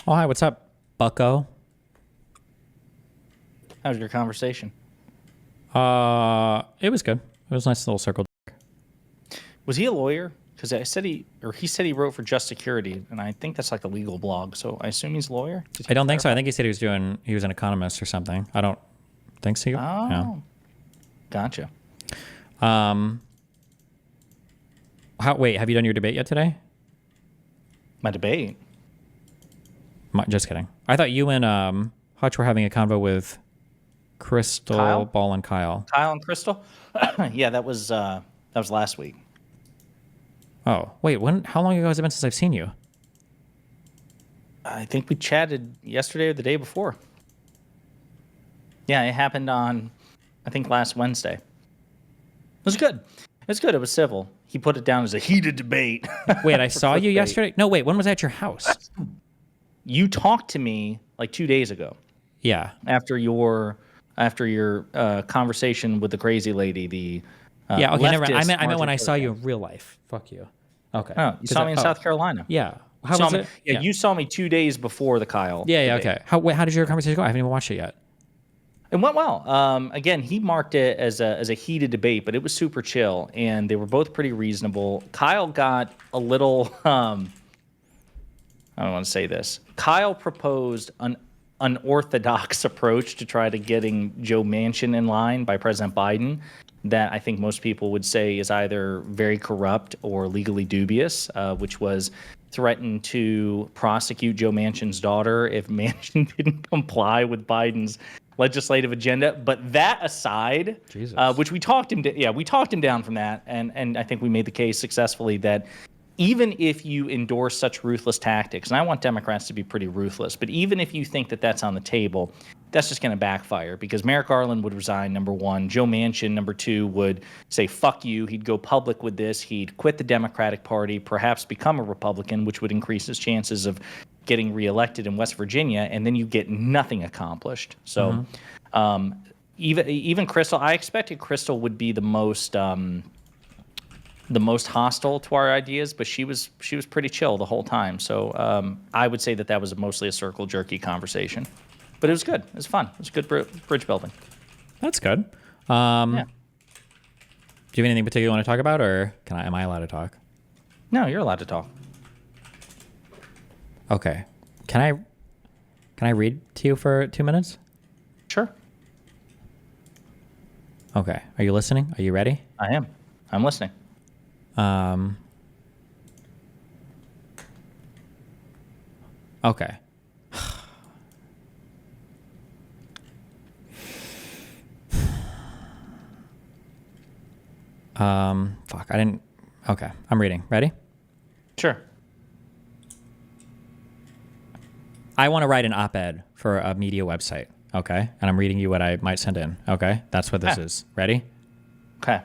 Oh, hi, what's up, bucko? How was your conversation? It was good. It was a nice little circle. Was he a lawyer? Because he said he wrote for Just Security, and I think that's like a legal blog. So I assume he's a lawyer. Did I he don't think so. I clarify? think he said he was an economist or something. I don't think so. Yeah. Oh, gotcha. Wait, have you done your debate yet today? My debate. Just kidding. I thought you and Hutch were having a convo with Crystal, Kyle? Ball, and Kyle. Kyle and Crystal. Yeah, that was last week. Oh, wait, how long ago has it been since I've seen you? I think we chatted yesterday or the day before. Yeah, it happened on, I think, last Wednesday. It was good. It was good. It was civil. He put it down as a heated debate. Wait, I saw you clickbait. yesterday? No, wait, when was I at your house? You talked to me like 2 days ago Yeah. after your conversation with the crazy lady. The Yeah, okay, never mind. leftist I meant when I saw Marjorie you in real life. Fuck you. Okay. Taylor. Oh, you saw me in South Carolina. Yeah. How Saw was me- it? Yeah, you saw me 2 days before the Kyle. Yeah, debate. okay. How did your conversation go? I haven't even watched it yet. It went well. Again, he marked it as a heated debate, but it was super chill, and they were both pretty reasonable. Kyle got a little. I don't want to say this. Kyle proposed an unorthodox approach to try to getting Joe Manchin in line by President Biden that I think most people would say is either very corrupt or legally dubious, which was threaten to prosecute Joe Manchin's daughter if Manchin didn't comply with Biden's legislative agenda. But that aside, Jesus. which we talked him down from that, and I think we made the case successfully that even if you endorse such ruthless tactics, and I want Democrats to be pretty ruthless, but even if you think that that's on the table, that's just going to backfire because Merrick Garland would resign, number one. Joe Manchin, number two, would say, fuck you. He'd go public with this. He'd quit the Democratic Party, perhaps become a Republican, which would increase his chances of getting reelected in West Virginia, and then you get nothing accomplished. So even Crystal, I expected Crystal would be the most hostile to our ideas, but she was pretty chill the whole time. So I would say that was mostly a circle jerky conversation, but it was good. It was fun. It was good bridge building. That's good. Yeah. Do you have anything particular you want to talk about, or am I allowed to talk? No, you're allowed to talk. Okay. Can I read to you for 2 minutes? Sure. Okay. Are you listening? Are you ready? I am. I'm listening. Okay. Fuck, I didn't. Okay, I'm reading. Ready? Sure. I want to write an op-ed for a media website. Okay, and I'm reading you what I might send in. Okay, that's what this is. Ready? Okay.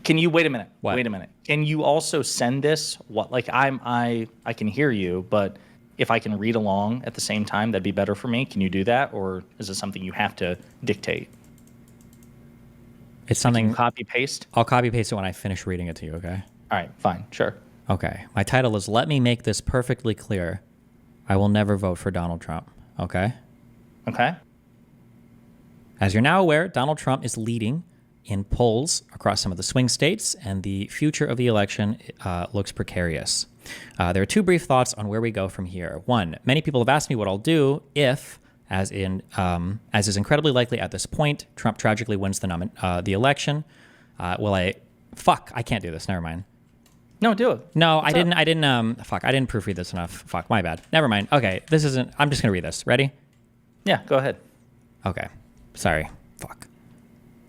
Can you wait a minute? What? Wait a minute. Can you also send this? I can hear you, but if I can read along at the same time, that'd be better for me. Can you do that, or is it something you have to dictate? It's something. Copy paste. I'll copy paste it when I finish reading it to you. Okay. All right. Fine. Sure. Okay. My title is "Let me make this perfectly clear. I will never vote for Donald Trump." Okay. Okay. As you're now aware, Donald Trump is leading in polls across some of the swing states, and the future of the election looks precarious. There are two brief thoughts on where we go from here. One, many people have asked me what I'll do if, as is incredibly likely at this point, Trump tragically wins the election. I can't do this. Never mind. No, do it. No, I didn't proofread this enough. Fuck, my bad. Never mind. Okay, I'm just gonna read this. Ready? Yeah, go ahead. Okay. Sorry. Fuck.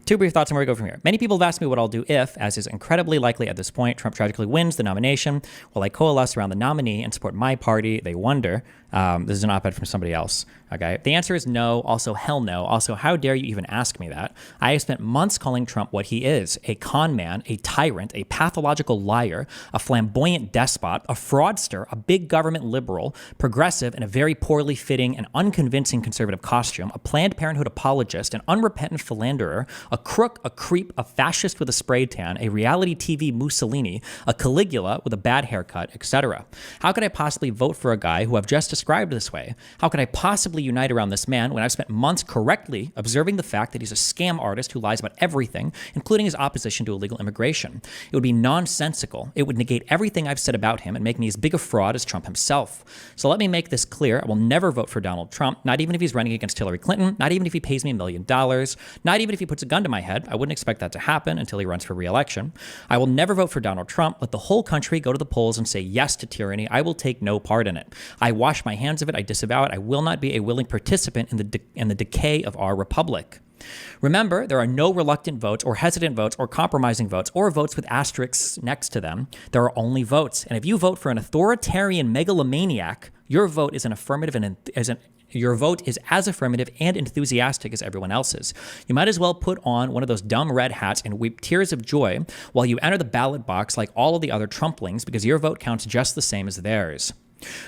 Two brief thoughts on where we go from here. Many people have asked me what I'll do if, as is incredibly likely at this point, Trump tragically wins the nomination. Will I coalesce around the nominee and support my party? They wonder. This is an op-ed from somebody else. Okay. The answer is no. Also, hell no. Also, how dare you even ask me that? I have spent months calling Trump what he is: a con man, a tyrant, a pathological liar, a flamboyant despot, a fraudster, a big government liberal, progressive in a very poorly fitting and unconvincing conservative costume, a Planned Parenthood apologist, an unrepentant philanderer, a a crook, a creep, a fascist with a spray tan, a reality TV Mussolini, a Caligula with a bad haircut, etc. How could I possibly vote for a guy who I've just described this way? How could I possibly unite around this man when I've spent months correctly observing the fact that he's a scam artist who lies about everything, including his opposition to illegal immigration? It would be nonsensical. It would negate everything I've said about him and make me as big a fraud as Trump himself. So let me make this clear. I will never vote for Donald Trump, not even if he's running against Hillary Clinton, not even if he pays me $1 million, not even if he puts a gun to my head. I wouldn't expect that to happen until he runs for re-election. I will never vote for Donald Trump. Let the whole country go to the polls and say yes to tyranny. I will take no part in it. I wash my hands of it. I disavow it. I will not be a willing participant in the decay of our republic. Remember, there are no reluctant votes or hesitant votes or compromising votes or votes with asterisks next to them. There are only votes. And if you vote for an authoritarian megalomaniac, your vote is your vote is as affirmative and enthusiastic as everyone else's. You might as well put on one of those dumb red hats and weep tears of joy while you enter the ballot box like all of the other Trumplings, because your vote counts just the same as theirs.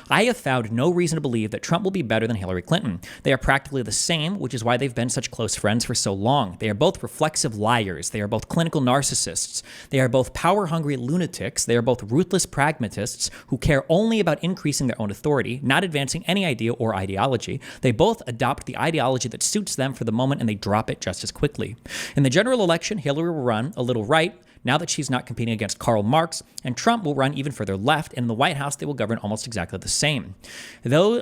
I have found no reason to believe that Trump will be better than Hillary Clinton. They are practically the same, which is why they've been such close friends for so long. They are both reflexive liars. They are both clinical narcissists. They are both power-hungry lunatics. They are both ruthless pragmatists who care only about increasing their own authority, not advancing any idea or ideology. They both adopt the ideology that suits them for the moment, and they drop it just as quickly. In the general election, Hillary will run a little right, now that she's not competing against Karl Marx, and Trump will run even further left, and in the White House, they will govern almost exactly the same. Though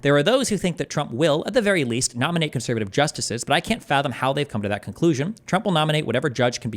there are those who think that Trump will, at the very least, nominate conservative justices, but I can't fathom how they've come to that conclusion. Trump will nominate whatever judge can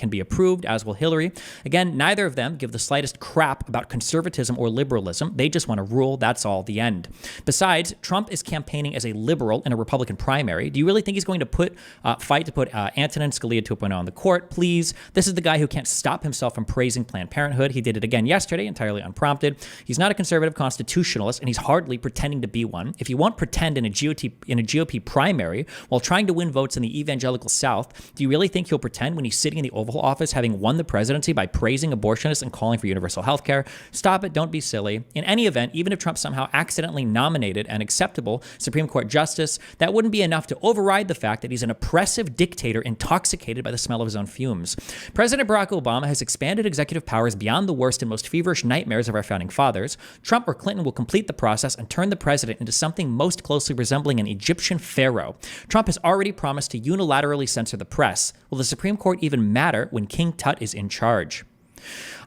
be approved, as will Hillary. Again, neither of them give the slightest crap about conservatism or liberalism. They just want to rule. That's all. The end. Besides, Trump is campaigning as a liberal in a Republican primary. Do you really think he's going to fight to put Antonin Scalia 2.0 on the court? Please. This is the guy who can't stop himself from praising Planned Parenthood. He did it again yesterday, entirely unprompted. He's not a conservative constitutionalist, and he's hardly pretending to be one. If he won't pretend in a GOP primary while trying to win votes in the evangelical South, do you really think he'll pretend when he's sitting in the Oval Office having won the presidency by praising abortionists and calling for universal health care? Stop it. Don't be silly. In any event, even if Trump somehow accidentally nominated an acceptable Supreme Court justice, that wouldn't be enough to override the fact that he's an oppressive dictator intoxicated by the smell of his own fumes. President Barack Obama has expanded executive powers beyond the worst and most feverish nightmares of our founding fathers. Trump or Clinton will complete the process and turn the president into something most closely resembling an Egyptian pharaoh. Trump has already promised to unilaterally censor the press. Will the Supreme Court even matter when King Tut is in charge?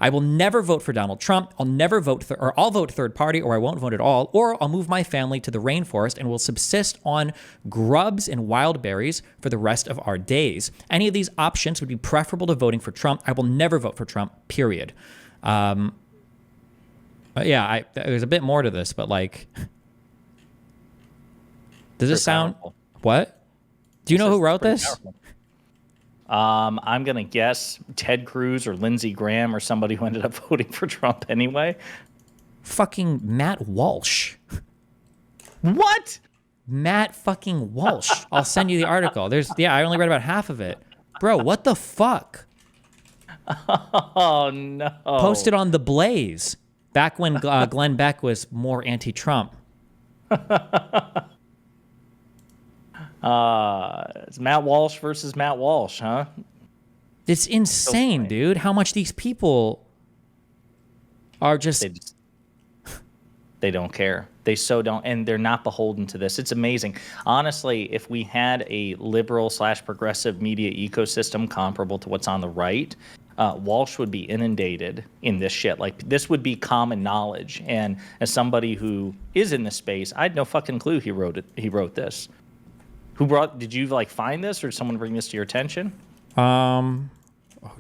I will never vote for Donald Trump. I'll never vote, I'll vote third party, or I won't vote at all, or I'll move my family to the rainforest and will subsist on grubs and wild berries for the rest of our days. Any of these options would be preferable to voting for Trump. I will never vote for Trump, period. There's a bit more to this, but like, does this sound, what? Do you know who wrote this? Powerful. I'm going to guess Ted Cruz or Lindsey Graham or somebody who ended up voting for Trump anyway. Fucking Matt Walsh. What? Matt fucking Walsh. I'll send you the article. I only read about half of it. Bro, what the fuck? Oh, no. Posted on The Blaze back when Glenn Beck was more anti-Trump. It's Matt Walsh versus Matt Walsh, huh? It's insane, dude, how much these people are just... They don't care. They so don't, and they're not beholden to this. It's amazing. Honestly, if we had a liberal/progressive media ecosystem comparable to what's on the right, Walsh would be inundated in this shit. Like, this would be common knowledge. And as somebody who is in this space, I had no fucking clue he wrote this. Did you like find this, or did someone bring this to your attention? Oh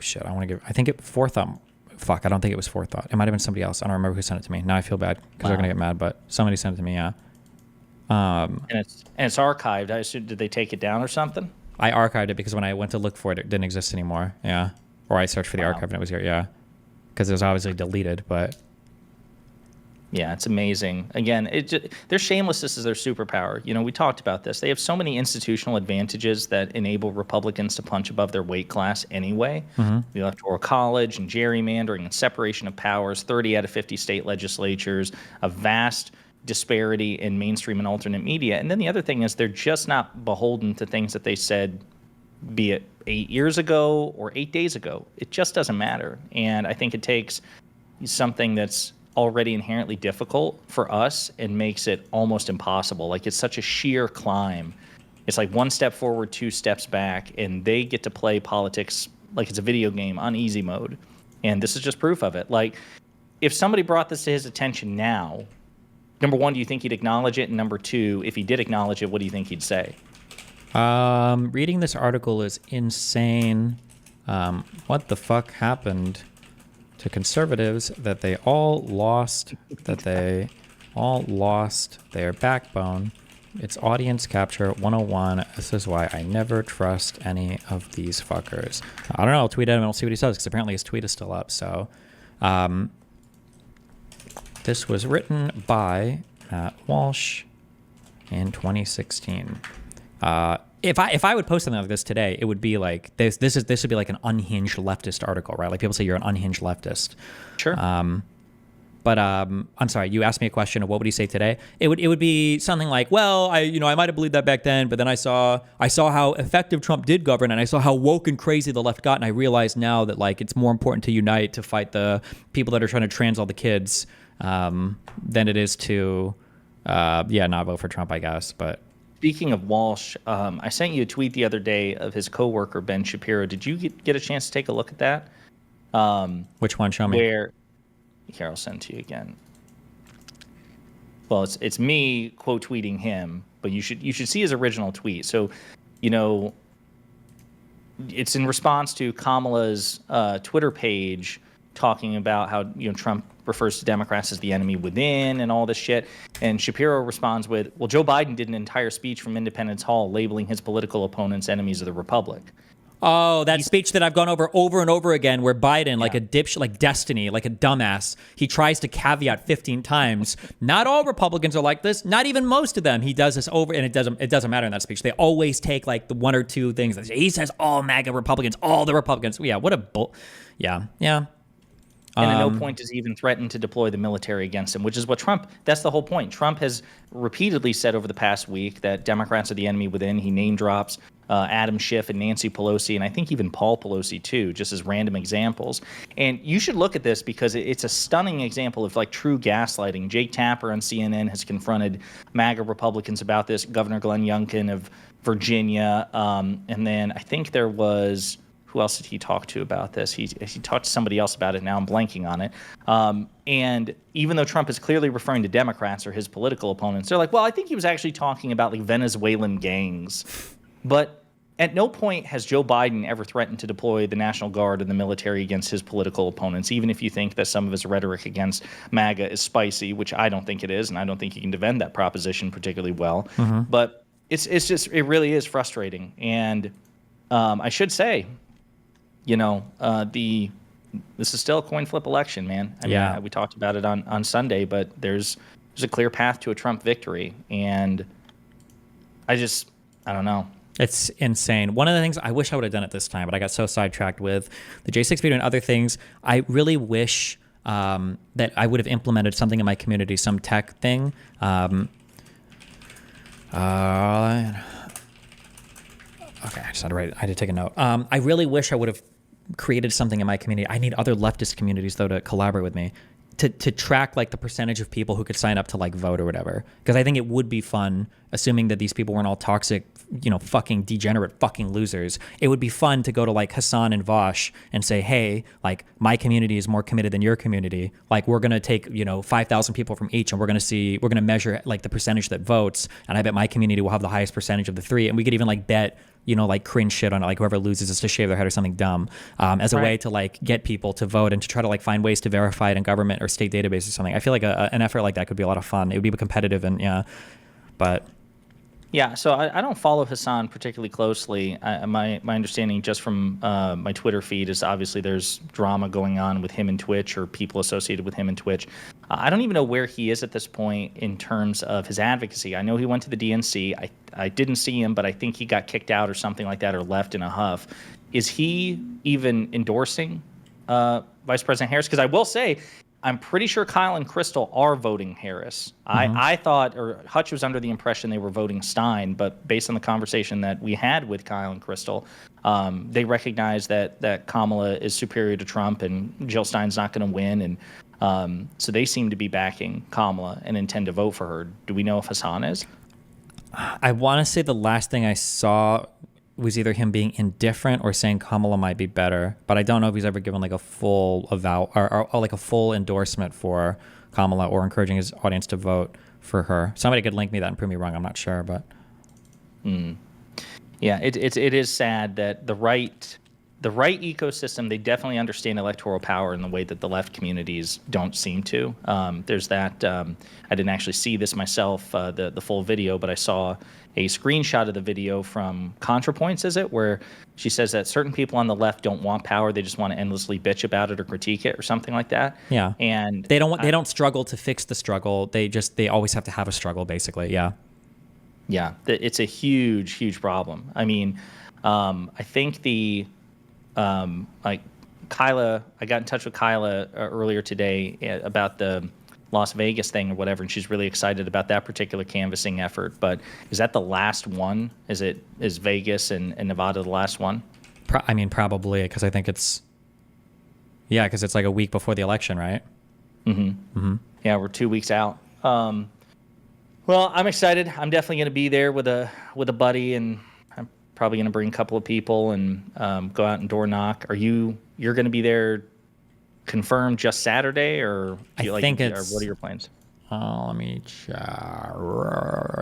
shit, I think it Forethought. Fuck, I don't think it was Forethought. It might have been somebody else. I don't remember who sent it to me. Now I feel bad because they're gonna get mad, but somebody sent it to me, yeah. And it's archived. I assume, did they take it down or something? I archived it because when I went to look for it, it didn't exist anymore. Yeah. Or I searched for the archive and it was here, yeah. Because it was obviously deleted, but... Yeah, it's amazing. Again, their shamelessness is their superpower. You know, we talked about this. They have so many institutional advantages that enable Republicans to punch above their weight class anyway. Mm-hmm. The Electoral College and gerrymandering and separation of powers, 30 out of 50 state legislatures, a vast disparity in mainstream and alternate media. And then the other thing is they're just not beholden to things that they said be it 8 years ago or 8 days ago. It just doesn't matter. And I think it takes something that's already inherently difficult for us and makes it almost impossible. Like, it's such a sheer climb. It's like one step forward, two steps back, and they get to play politics like it's a video game on easy mode. And this is just proof of it. Like, if somebody brought this to his attention now, number one, do you think he'd acknowledge it? And number two, if he did acknowledge it, what do you think he'd say? Reading this article is insane. What the fuck happened to conservatives that they all lost their backbone? It's audience capture 101. This is why I never trust any of these fuckers. I don't know. I'll tweet at him and I'll see what he says, because apparently his tweet is still up. So, this was written by Matt Walsh in 2016. If I would post something like this today, it would be like this would be like an unhinged leftist article, right? Like, people say you're an unhinged leftist. Sure. But I'm sorry, you asked me a question of what would he say today? It would be something like, well, I might have believed that back then, but then I saw how effective Trump did govern, and I saw how woke and crazy the left got, and I realized now that, like, it's more important to unite to fight the people that are trying to trans all the kids than it is to not vote for Trump, I guess. But speaking of Walsh, I sent you a tweet the other day of his coworker Ben Shapiro. Did you get a chance to take a look at that? Which one? Show me. Where? Here, I'll send to you again. Well, it's me quote tweeting him, but you should see his original tweet. So, it's in response to Kamala's Twitter page talking about how Trump refers to Democrats as the enemy within and all this shit. And Shapiro responds with, well, Joe Biden did an entire speech from Independence Hall labeling his political opponents enemies of the Republic. Oh, that speech that I've gone over and over again, where Biden, like a dipshit, like Destiny, like a dumbass, he tries to caveat 15 times. Not all Republicans are like this. Not even most of them. He does this over, and it doesn't matter in that speech. They always take like the one or two things. He says all MAGA Republicans, all the Republicans. Yeah, what a bull. Yeah. And at no point does he even threaten to deploy the military against him, which is what that's the whole point. Trump has repeatedly said over the past week that Democrats are the enemy within. He name drops Adam Schiff and Nancy Pelosi, and I think even Paul Pelosi too, just as random examples. And you should look at this because it's a stunning example of like true gaslighting. Jake Tapper on CNN has confronted MAGA Republicans about this, Governor Glenn Youngkin of Virginia, and then I think there was... Who else did he talk to about this? He talked to somebody else about it. Now I'm blanking on it. And even though Trump is clearly referring to Democrats or his political opponents, they're like, well, I think he was actually talking about like Venezuelan gangs. But at no point has Joe Biden ever threatened to deploy the National Guard and the military against his political opponents, even if you think that some of his rhetoric against MAGA is spicy, which I don't think it is, and I don't think he can defend that proposition particularly well. Mm-hmm. But it really is frustrating. And I should say, this is still a coin flip election, man. I mean, we talked about it on Sunday, but there's a clear path to a Trump victory, and I don't know. It's insane. One of the things I wish I would have done it this time, but I got so sidetracked with the J6 video and other things. I really wish that I would have implemented something in my community, some tech thing. Okay, I just had to write. I had to take a note. I really wish I would have created something in my community. I need other leftist communities though to collaborate with me to track like the percentage of people who could sign up to like vote or whatever. Because I think it would be fun, assuming that these people weren't all toxic, fucking degenerate fucking losers. It would be fun to go to like Hasan and Vosh and say, hey, like my community is more committed than your community. Like we're gonna take 5,000 people from each, and we're gonna measure like the percentage that votes. And I bet my community will have the highest percentage of the three. And we could even like bet like cringe shit on it, like whoever loses is to shave their head or something dumb, as a way to like get people to vote and to try to like find ways to verify it in government or state database or something. I feel like an effort like that could be a lot of fun. It would be competitive but. Yeah, so I don't follow Hasan particularly closely. My understanding just from my Twitter feed is obviously there's drama going on with him and Twitch, or people associated with him and Twitch. I don't even know where he is at this point in terms of his advocacy. I know he went to the DNC. I didn't see him, but I think he got kicked out or something like that, or left in a huff. Is he even endorsing Vice President Harris? Because I will say, I'm pretty sure Kyle and Crystal are voting Harris. I thought, or Hutch was under the impression they were voting Stein, but based on the conversation that we had with Kyle and Crystal, they recognize that Kamala is superior to Trump and Jill Stein's not going to win. And so they seem to be backing Kamala and intend to vote for her. Do we know if Hasan is? I want to say the last thing I saw was either him being indifferent or saying Kamala might be better, but I don't know if he's ever given like a full or like a full endorsement for Kamala or encouraging his audience to vote for her. Somebody could link me that and prove me wrong. I'm not sure, but yeah, it is sad that the right ecosystem, they definitely understand electoral power in the way that the left communities don't seem to. There's that. I didn't actually see this myself, the full video, but I saw a screenshot of the video from ContraPoints, is it, where she says that certain people on the left don't want power, they just want to endlessly bitch about it or critique it or something like that. Yeah, and they don't struggle to fix the struggle. They always have to have a struggle, basically. Yeah. Yeah, it's a huge problem. I mean, I think like Kyla, I got in touch with Kyla earlier today about the Las Vegas thing or whatever, and she's really excited about that particular canvassing effort. But is that the last one? Is Vegas and Nevada the last one? I mean, probably, because I think because it's like a week before the election, right? Yeah, we're 2 weeks out. Well, I'm excited. I'm definitely going to be there with a buddy, and I'm probably going to bring a couple of people and go out and door knock. You're going to be there confirmed just Saturday, or I think or what are your plans? Let me check.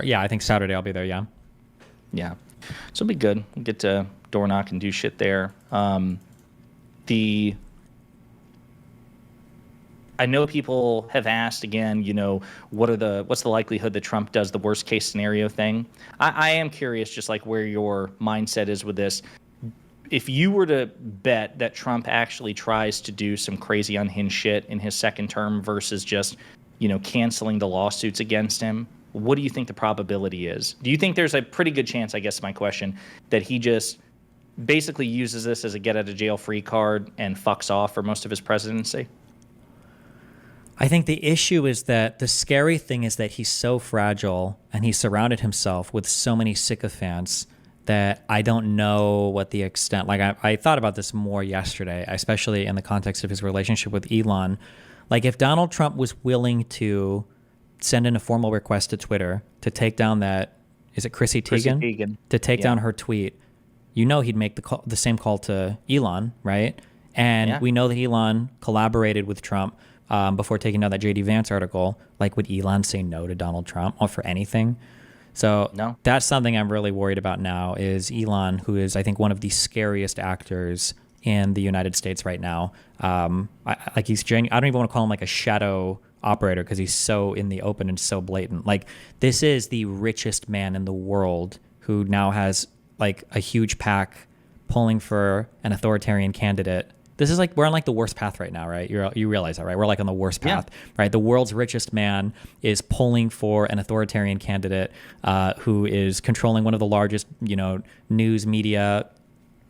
Yeah, I think Saturday I'll be there. Yeah. Yeah, so it'll be good. We'll get to door knock and do shit there. I know people have asked again, what's the likelihood that Trump does the worst case scenario thing? I am curious, just like where your mindset is with this. If you were to bet that Trump actually tries to do some crazy unhinged shit in his second term versus just, canceling the lawsuits against him, what do you think the probability is? Do you think there's a pretty good chance, I guess my question, that he just basically uses this as a get out of jail free card and fucks off for most of his presidency? I think the issue is that the scary thing is that he's so fragile and he surrounded himself with so many sycophants that I don't know what the extent, like I thought about this more yesterday, especially in the context of his relationship with Elon. Like if Donald Trump was willing to send in a formal request to Twitter to take down is it Chrissy Teigen? To take down her tweet, he'd make the same call to Elon, right? And we know that Elon collaborated with Trump before taking down that J.D. Vance article. Like, would Elon say no to Donald Trump or for anything? So no. That's something I'm really worried about now is Elon, who is, I think, one of the scariest actors in the United States right now. I don't even want to call him like a shadow operator because he's so in the open and so blatant. Like, this is the richest man in the world who now has like a huge PAC pulling for an authoritarian candidate. This is like, we're on like the worst path right now, right? You realize that, right? We're like on the worst path, right? The world's richest man is pulling for an authoritarian candidate who is controlling one of the largest, news media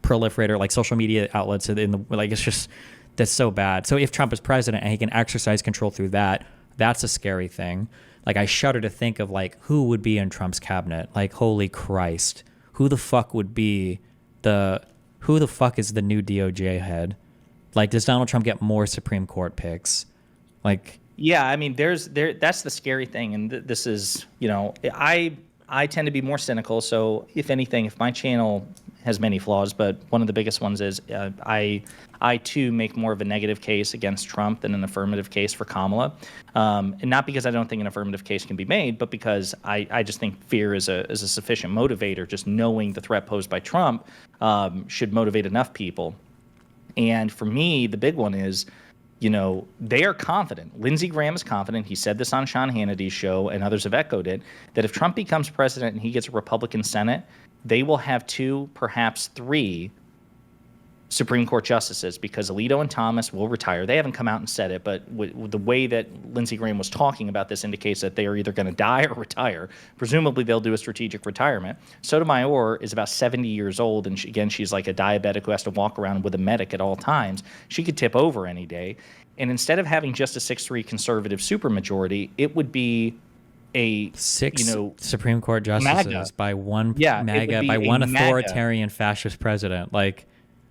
proliferator, like social media outlets in the, like, it's just, that's so bad. So if Trump is president and he can exercise control through that, that's a scary thing. Like, I shudder to think of like who would be in Trump's cabinet. Like, holy Christ, who the fuck is the new DOJ head? Like, does Donald Trump get more Supreme Court picks? Like, yeah, I mean, that's the scary thing, and this is, I tend to be more cynical. So, if anything, if my channel has many flaws, but one of the biggest ones is I too make more of a negative case against Trump than an affirmative case for Kamala, and not because I don't think an affirmative case can be made, but because I just think fear is a sufficient motivator. Just knowing the threat posed by Trump should motivate enough people. And for me, the big one is, they are confident. Lindsey Graham is confident. He said this on Sean Hannity's show, and others have echoed it, that if Trump becomes president and he gets a Republican Senate, they will have 2, perhaps 3 Supreme Court justices, because Alito and Thomas will retire. They haven't come out and said it, but the way that Lindsey Graham was talking about this indicates that they are either going to die or retire. Presumably, they'll do a strategic retirement. Sotomayor is about 70 years old, and she's like a diabetic who has to walk around with a medic at all times. She could tip over any day. And instead of having just a 6-3 conservative supermajority, it would be a 6 Supreme Court justices MAGA. by one Yeah, it would MAGA, be by a one MAGA. authoritarian fascist president. Like,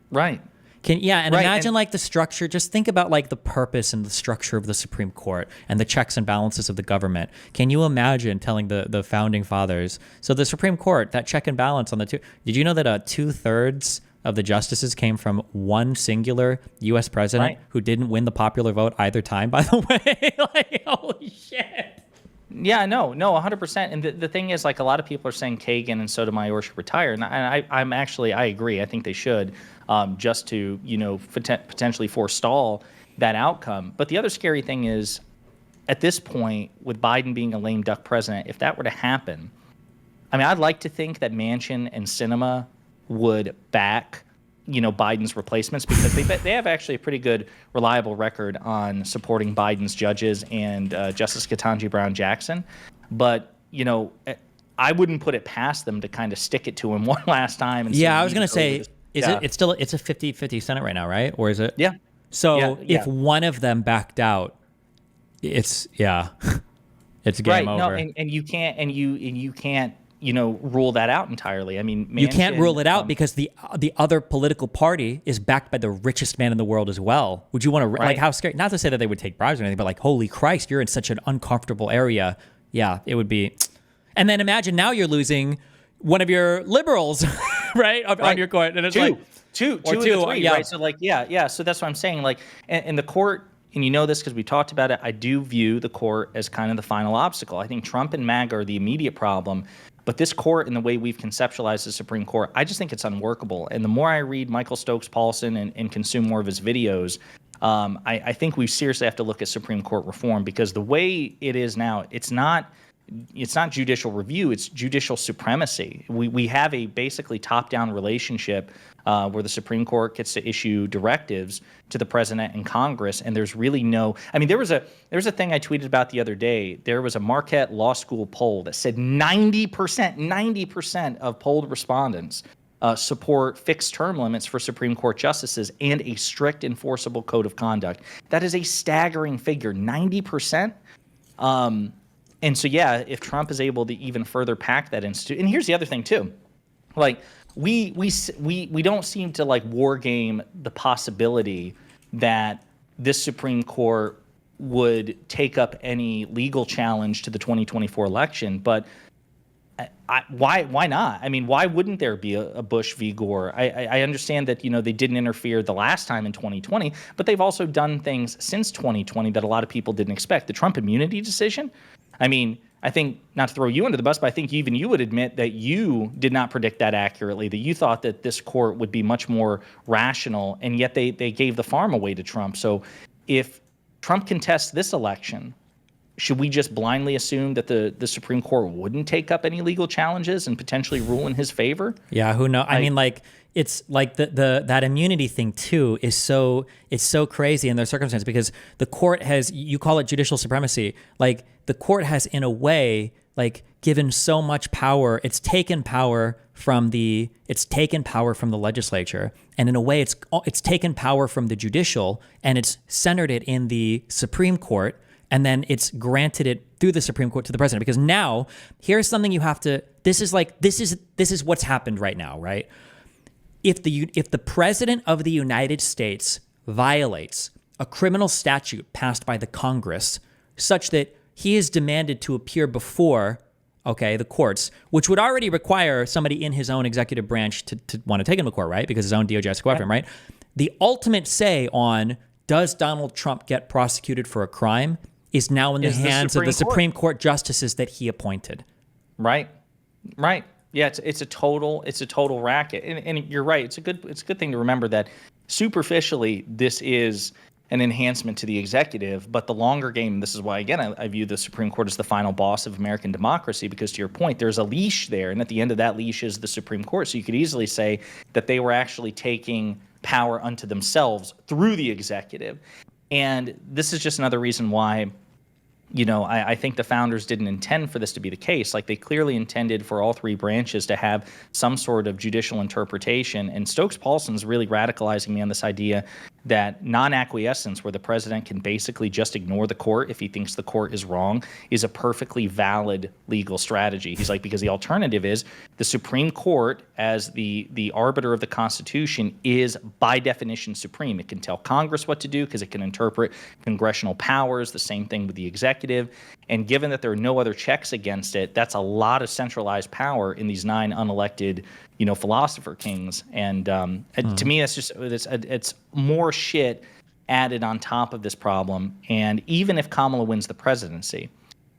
Right. and Right, imagine and- like the structure. Just think about like the purpose and the structure of the Supreme Court and the checks and balances of the government. Can you imagine telling the founding fathers? So the Supreme Court, that check and balance on the two. Did you know that 2/3 of the justices came from one singular U.S. president Right. who didn't win the popular vote either time? By the way, like holy shit. Yeah, no, 100%. And the thing is, like, a lot of people are saying Kagan and Sotomayor should retire, and I agree. I think they should, just to potentially forestall that outcome. But the other scary thing is, at this point, with Biden being a lame duck president, if that were to happen, I mean, I'd like to think that Manchin and Sinema would back Biden's replacements, because they have actually a pretty good, reliable record on supporting Biden's judges and Justice Ketanji Brown Jackson. But, I wouldn't put it past them to kind of stick it to him one last time. And Yeah, I was going to say, Yeah. it's a 50-50 Senate right now, right? Or is it? Yeah. So Yeah. if one of them backed out, it's it's game Right. over. No, and you can't rule that out entirely. I mean, You can't Manchin, rule it out because the other political party is backed by the richest man in the world as well. Would you want to like Right. how scary? Not to say that they would take bribes or anything, but like, holy Christ, you're in such an uncomfortable area. Yeah, it would be. And then imagine now you're losing one of your liberals, right, on your court, and it's like two or of the two, three, yeah. right? So like, yeah. So that's what I'm saying. Like, and the court, and you know this because we talked about it. I do view the court as kind of the final obstacle. I think Trump and MAGA are the immediate problem. But this court and the way we've conceptualized the Supreme Court, I just think it's unworkable. And the more I read Michael Stokes Paulson and consume more of his videos, I think we seriously have to look at Supreme Court reform, because the way it is now, it's not judicial review, it's judicial supremacy. We have a basically top-down relationship where the Supreme Court gets to issue directives to the president and Congress, and there's really no. I mean, there was a thing I tweeted about the other day. There was a Marquette Law School poll that said 90% of polled respondents support fixed term limits for Supreme Court justices and a strict enforceable code of conduct. That is a staggering figure, 90%. And so, yeah, if Trump is able to even further pack that institute, and here's the other thing too, like we don't seem to like war game the possibility that this Supreme Court would take up any legal challenge to the 2024 election, but why not? I mean, why wouldn't there be a Bush v. Gore? I understand that they didn't interfere the last time in 2020, but they've also done things since 2020 that a lot of people didn't expect. The Trump immunity decision. I mean, I think, not to throw you under the bus, but I think even you would admit that you did not predict that accurately, that you thought that this court would be much more rational, and yet they gave the farm away to Trump. So if Trump contests this election, should we just blindly assume that the Supreme Court wouldn't take up any legal challenges and potentially rule in his favor? Yeah, who knows? I mean, like, it's like that immunity thing too is so crazy in their circumstance, because the court has, you call it judicial supremacy, like the court has in a way like given so much power. It's taken power from the legislature, and in a way it's taken power from the judicial, and it's centered it in the Supreme Court, and then it's granted it through the Supreme Court to the president. Because now here's something you have to. This is what's happened right now, right? If the president of the United States violates a criminal statute passed by the Congress such that he is demanded to appear before, the courts, which would already require somebody in his own executive branch to want to take him to court, right? Because his own DOJ has to go after him, right? The ultimate say on does Donald Trump get prosecuted for a crime is now in the hands of the Supreme Court justices that he appointed. Right. Yeah, it's a total racket, and you're right. It's a good thing to remember that superficially this is an enhancement to the executive, but the longer game. This is why, again, I view the Supreme Court as the final boss of American democracy, because to your point, there's a leash there, and at the end of that leash is the Supreme Court. So you could easily say that they were actually taking power unto themselves through the executive, and this is just another reason why. I think the founders didn't intend for this to be the case. Like, they clearly intended for all three branches to have some sort of judicial interpretation. And Stokes Paulson's really radicalizing me on this idea that non-acquiescence, where the president can basically just ignore the court if he thinks the court is wrong, is a perfectly valid legal strategy. He's like, because the alternative is the Supreme Court, as the arbiter of the Constitution, is by definition supreme. It can tell Congress what to do because it can interpret congressional powers, the same thing with the executive. And given that there are no other checks against it, that's a lot of centralized power in these 9 unelected, philosopher kings. And to me, that's just it's more shit added on top of this problem. And even if Kamala wins the presidency,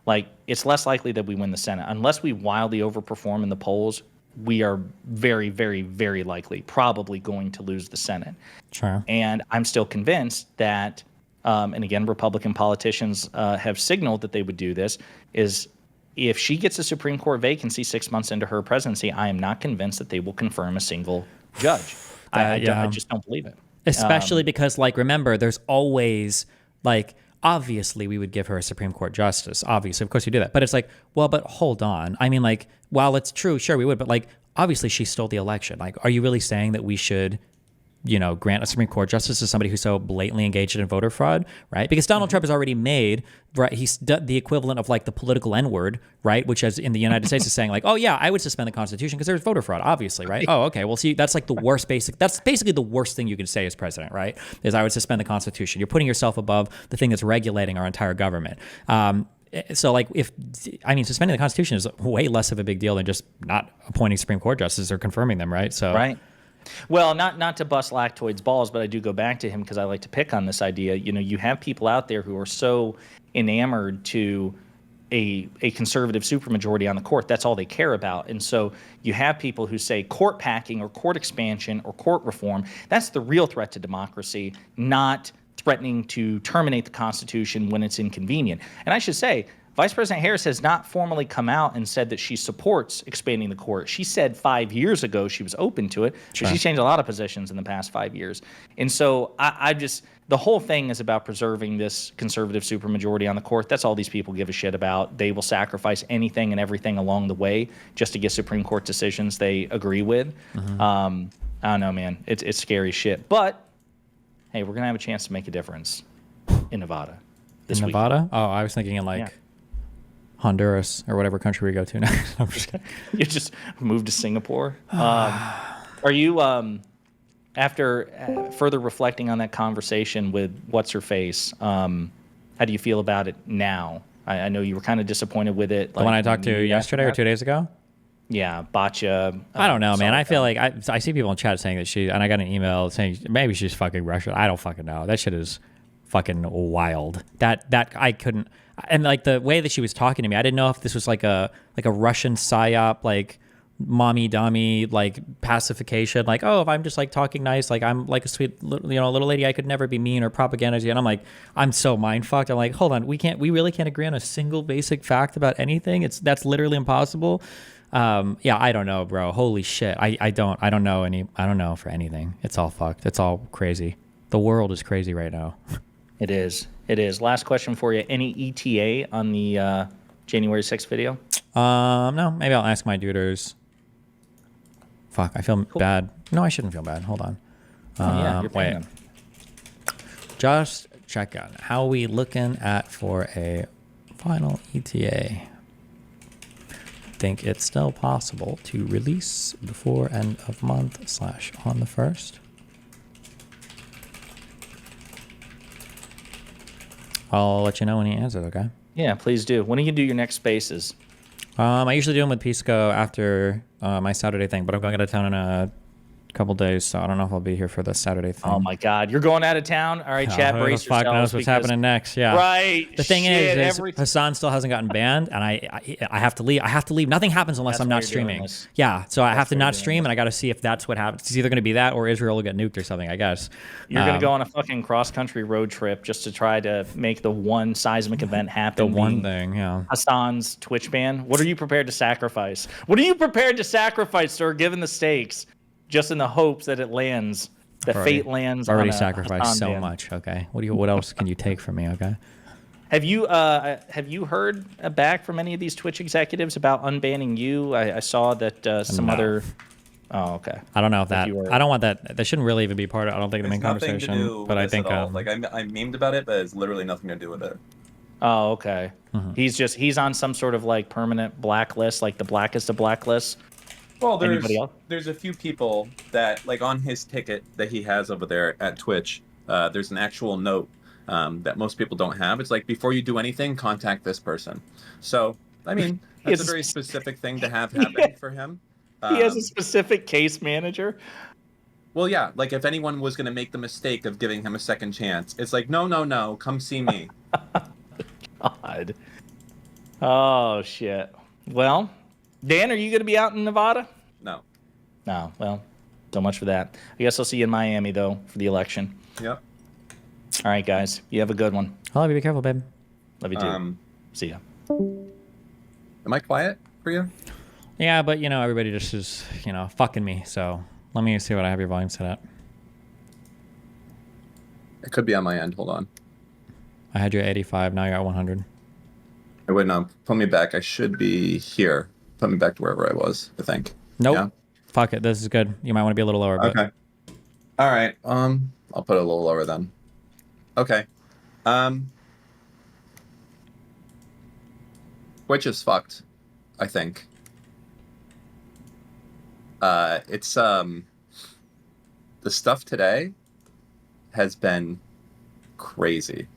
like, it's less likely that we win the Senate unless we wildly overperform in the polls. We are very, very, very likely probably going to lose the Senate. Sure. And I'm still convinced that. And again, Republican politicians have signaled that they would do this, is if she gets a Supreme Court vacancy 6 months into her presidency, I am not convinced that they will confirm a single judge. I just don't believe it. Especially because, like, remember, there's always, like, obviously we would give her a Supreme Court justice. Obviously, of course you do that. But it's like, well, but hold on. I mean, like, while it's true, sure, we would. But, like, obviously she stole the election. Like, are you really saying that we should grant a Supreme Court justice to somebody who's so blatantly engaged in voter fraud, right? Because Donald Trump has already made, right, he's the equivalent of, like, the political N-word, right? Which, as in the United States, is saying, like, oh yeah, I would suspend the Constitution because there's voter fraud, obviously, right? Oh, okay, well, see, that's like the worst that's basically the worst thing you can say as president, right? Is I would suspend the Constitution. You're putting yourself above the thing that's regulating our entire government. So, like, suspending the Constitution is way less of a big deal than just not appointing Supreme Court justices or confirming them, right? So, right. Well, not to bust Lactoid's balls, but I do go back to him because I like to pick on this idea. You have people out there who are so enamored to a conservative supermajority on the court. That's all they care about. And so you have people who say court packing or court expansion or court reform. That's the real threat to democracy, not threatening to terminate the Constitution when it's inconvenient. And I should say, Vice President Harris has not formally come out and said that she supports expanding the court. She said 5 years ago she was open to it, but she's changed a lot of positions in the past 5 years. And so the whole thing is about preserving this conservative supermajority on the court. That's all these people give a shit about. They will sacrifice anything and everything along the way just to get Supreme Court decisions they agree with. Mm-hmm. I don't know, man. It's scary shit. But, hey, we're going to have a chance to make a difference in Nevada this week. Nevada? Oh, I was thinking in, like, Honduras or whatever country we go to next. I'm just kidding. You just moved to Singapore. Are you, after further reflecting on that conversation with what's her face, how do you feel about it now? I know you were kind of disappointed with it. The one I talked to yesterday or 2 days ago? Yeah, Botcha. I don't know, man. I feel like I see people in chat saying that and I got an email saying maybe she's fucking Russian. I don't fucking know. That shit is fucking wild. That I couldn't. And, like, the way that she was talking to me, I didn't know if this was like a Russian psyop, like mommy dummy, like pacification, like, oh, if I'm just, like, talking nice, like, I'm like a sweet little lady, I could never be mean or propaganda. And I'm like, I'm so mind fucked. I'm like, hold on, we really can't agree on a single basic fact about anything. That's literally impossible. Yeah, I don't know, bro. Holy shit. I don't know for anything. It's all fucked. It's all crazy. The world is crazy right now. It is. Last question for you. Any ETA on the January 6th video? No. Maybe I'll ask my duders. Fuck, I feel bad. No, I shouldn't feel bad. Hold on. You're wait. Just check out. How are we looking at for a final ETA? Think it's still possible to release before end of month / on the 1st? I'll let you know when he answers, okay? Yeah, please do. When do you do your next spaces? I usually do them with Pisco after my Saturday thing, but I'm going out of town in a couple days, so I don't know if I'll be here for the Saturday thing. Oh my God, you're going out of town? All right, chat, brace yourselves. Fuck knows what's happening next? Yeah. Right. The thing is Hasan still hasn't gotten banned, and I have to leave. I have to leave. Nothing happens unless I'm not streaming. Yeah, so I have to not stream, and I got to see if that's what happens. It's either going to be that or Israel will get nuked or something, I guess. You're going to go on a fucking cross-country road trip just to try to make the one seismic event happen. The one thing, yeah. Hasan's Twitch ban. What are you prepared to sacrifice? What are you prepared to sacrifice, sir, given the stakes? Just in the hopes that it lands, that fate lands. Already sacrificed so much. Okay, what else can you take from me? Okay. Have you heard back from any of these Twitch executives about unbanning you? I saw that some other Oh, okay. I don't know if that. you were- I don't want that. That shouldn't really even be part of. I don't think the main It's nothing to conversation. do with But I this think at all. Like I memed about it, but it's literally nothing to do with it. Oh, okay. Mm-hmm. He's on some sort of like permanent blacklist, like the blackest of blacklists. Well, Anybody else? there's a few people that like on his ticket that he has over there at Twitch. There's an actual note that most people don't have. It's like before you do anything, contact this person. So I mean, that's a very specific thing to have happen for him. He has a specific case manager. Well, yeah, like if anyone was going to make the mistake of giving him a second chance, it's like, no, come see me. God. Oh shit. Well, Dan, are you going to be out in Nevada? No. No. Well, so much for that. I guess I'll see you in Miami though for the election. Yep. All right, guys. You have a good one. I love you. Be careful, babe. Love you too. See ya. Am I quiet for you? Yeah, but you know, everybody just is, you know, fucking me. So let me see what I have your volume set at. It could be on my end. Hold on. I had you at 85. Now you're at 100. Wait, no. Put me back. I should be here. Put me back to wherever I was, I think. Nope. Yeah? Fuck it. This is good. You might want to be a little lower. But Okay. All right. I'll put it a little lower then. Okay. Which is fucked, I think. It's the stuff today has been crazy.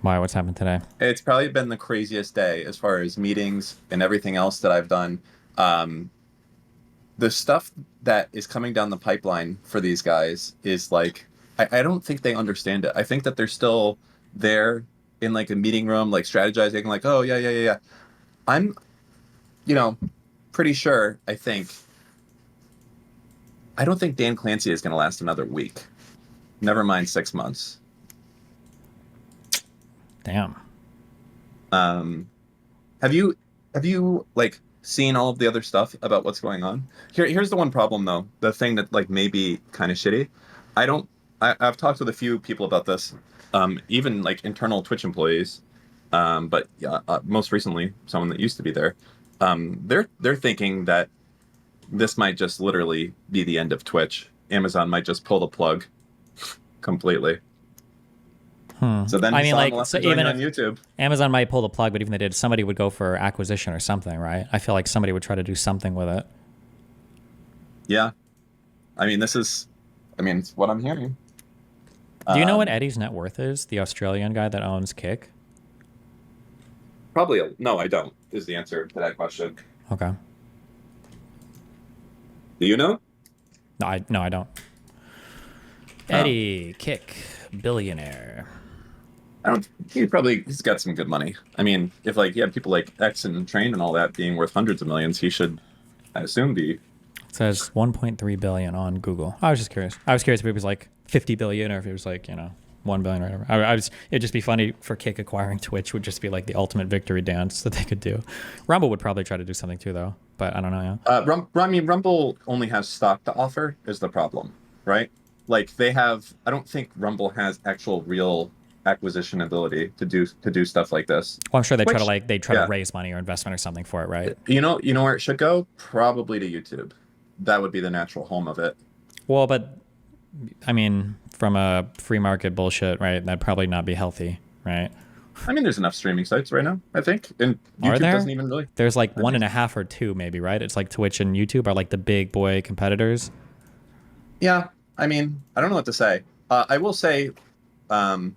Why? What's happened today? It's probably been the craziest day as far as meetings and everything else that I've done. The stuff that is coming down the pipeline for these guys is like, I don't think they understand it. I think that they're still there in like a meeting room, like strategizing, like, oh, yeah. I'm, pretty sure, I don't think Dan Clancy is going to last another week. Never mind 6 months. Damn. Have you like seen all of the other stuff about what's going on? Here's the one problem though. The thing that like may be kind of shitty. I've talked with a few people about this, even like internal Twitch employees, but most recently someone that used to be there. They're thinking that this might just literally be the end of Twitch. Amazon might just pull the plug completely. So then I mean, like, so even on YouTube, Amazon might pull the plug, but even if they did, somebody would go for acquisition or something, right? I feel like somebody would try to do something with it. Yeah, I mean, it's what I'm hearing. Do you know what Eddie's net worth is? The Australian guy that owns Kick? Probably no, I don't. Is the answer to that question? Okay. Do you know? No, I don't. Eddie Kick, billionaire. He's got some good money. I mean, if like you have people like X and Train and all that being worth hundreds of millions, he should, I assume, be. It says 1.3 billion on Google. I was just curious. I was curious if it was like 50 billion or if it was like, 1 billion or whatever. It'd just be funny for Kick acquiring Twitch would just be like the ultimate victory dance that they could do. Rumble would probably try to do something too, though. But I don't know. Yeah. Rumble only has stock to offer is the problem, right? Like they have. I don't think Rumble has actual real acquisition ability to do stuff like this. Well, I'm sure they try to raise money or investment or something for it, right? You know where it should go? Probably to YouTube. That would be the natural home of it. Well, but I mean, from a free market bullshit, right? That'd probably not be healthy, right? I mean, there's enough streaming sites right now, I think, and YouTube Are there? doesn't even really. There's like one and a half or two, maybe, right? It's like Twitch and YouTube are like the big boy competitors. Yeah, I mean, I don't know what to say. I will say, can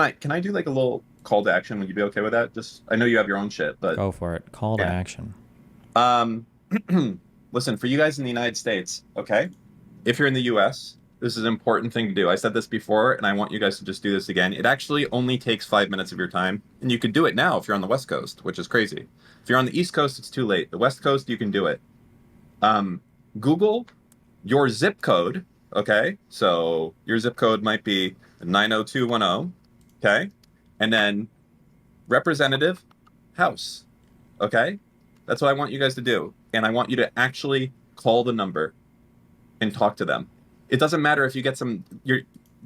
I do like a little call to action? Would you be okay with that? Just, I know you have your own shit, but Go for it. Call to action. Listen, for you guys in the United States, okay? If you're in the US, this is an important thing to do. I said this before, and I want you guys to just do this again. It actually only takes 5 minutes of your time, and you can do it now if you're on the West Coast, which is crazy. If you're on the East Coast, it's too late. The West Coast, you can do it. Google your zip code, okay? So your zip code might be 90210, okay? And then representative house, okay? That's what I want you guys to do. And I want you to actually call the number and talk to them. It doesn't matter if you get I'll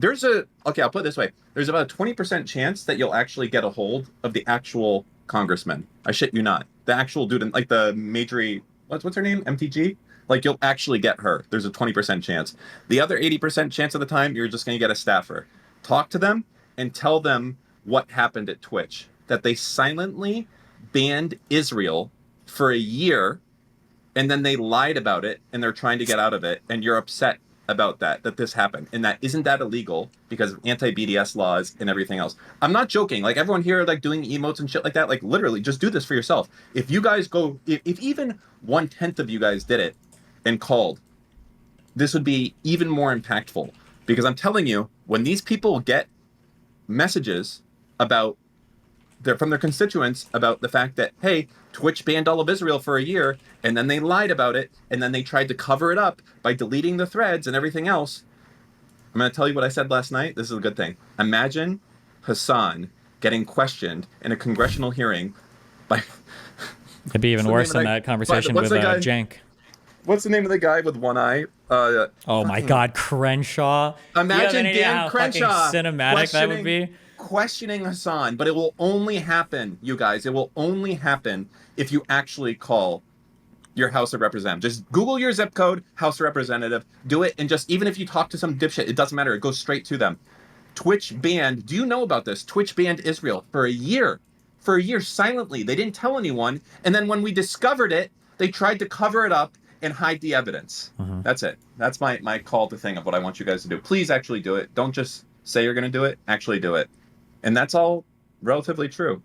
put it this way. There's about a 20% chance that you'll actually get a hold of the actual congressman. I shit you not. The actual dude, like the major what's her name? MTG? Like, you'll actually get her. There's a 20% chance. The other 80% chance of the time, you're just going to get a staffer. Talk to them and tell them what happened at Twitch. That they silently banned Israel for a year, and then they lied about it, and they're trying to get out of it, and you're upset about that this happened, and that isn't that illegal because of anti-BDS laws and everything else. I'm not joking. Like, everyone here, like, doing emotes and shit like that, like, literally, just do this for yourself. If you guys go, if even 1/10 of you guys did it and called, this would be even more impactful, because I'm telling you, when these people get messages about from their constituents about the fact that, hey, Twitch banned all of Israel for a year, and then they lied about it, and then they tried to cover it up by deleting the threads and everything else. I'm going to tell you what I said last night. This is a good thing. Imagine Hasan getting questioned in a congressional hearing by... It'd be even worse than that conversation with Jank. What's the name of the guy with one eye? Oh my God, Crenshaw. Imagine Dan Crenshaw cinematic that would be. Questioning Hasan, but it will only happen, you guys. It will only happen if you actually call your House of Representatives. Just Google your zip code, House of Representative, do it, and just, even if you talk to some dipshit, it doesn't matter. It goes straight to them. Twitch banned, do you know about this? Twitch banned Israel for a year. For a year, silently. They didn't tell anyone, and then when we discovered it, they tried to cover it up and hide the evidence. That's it. That's my call to thing of what I want you guys to do. Please actually do it. Don't just say you're going to do it. Actually do it. And that's all relatively true.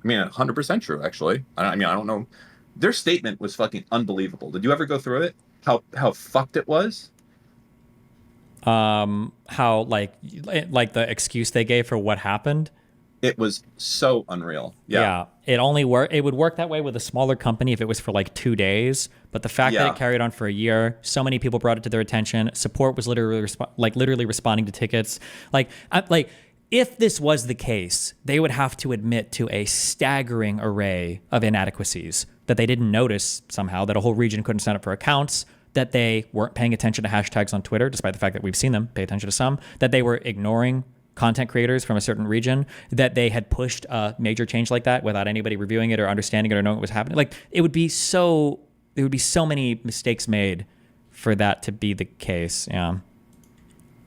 I mean, 100% true, actually. I don't know. Their statement was fucking unbelievable. Did you ever go through it? How fucked it was? How, like the excuse they gave for what happened? It was so unreal. Yeah. It would work that way with a smaller company if it was for like 2 days. But the fact that it carried on for a year, so many people brought it to their attention. Support was literally responding to tickets. If this was the case, they would have to admit to a staggering array of inadequacies that they didn't notice somehow, that a whole region couldn't sign up for accounts, that they weren't paying attention to hashtags on Twitter, despite the fact that we've seen them pay attention to some, that they were ignoring content creators from a certain region, that they had pushed a major change like that without anybody reviewing it or understanding it or knowing what was happening. Like, there would be so many mistakes made for that to be the case. Yeah.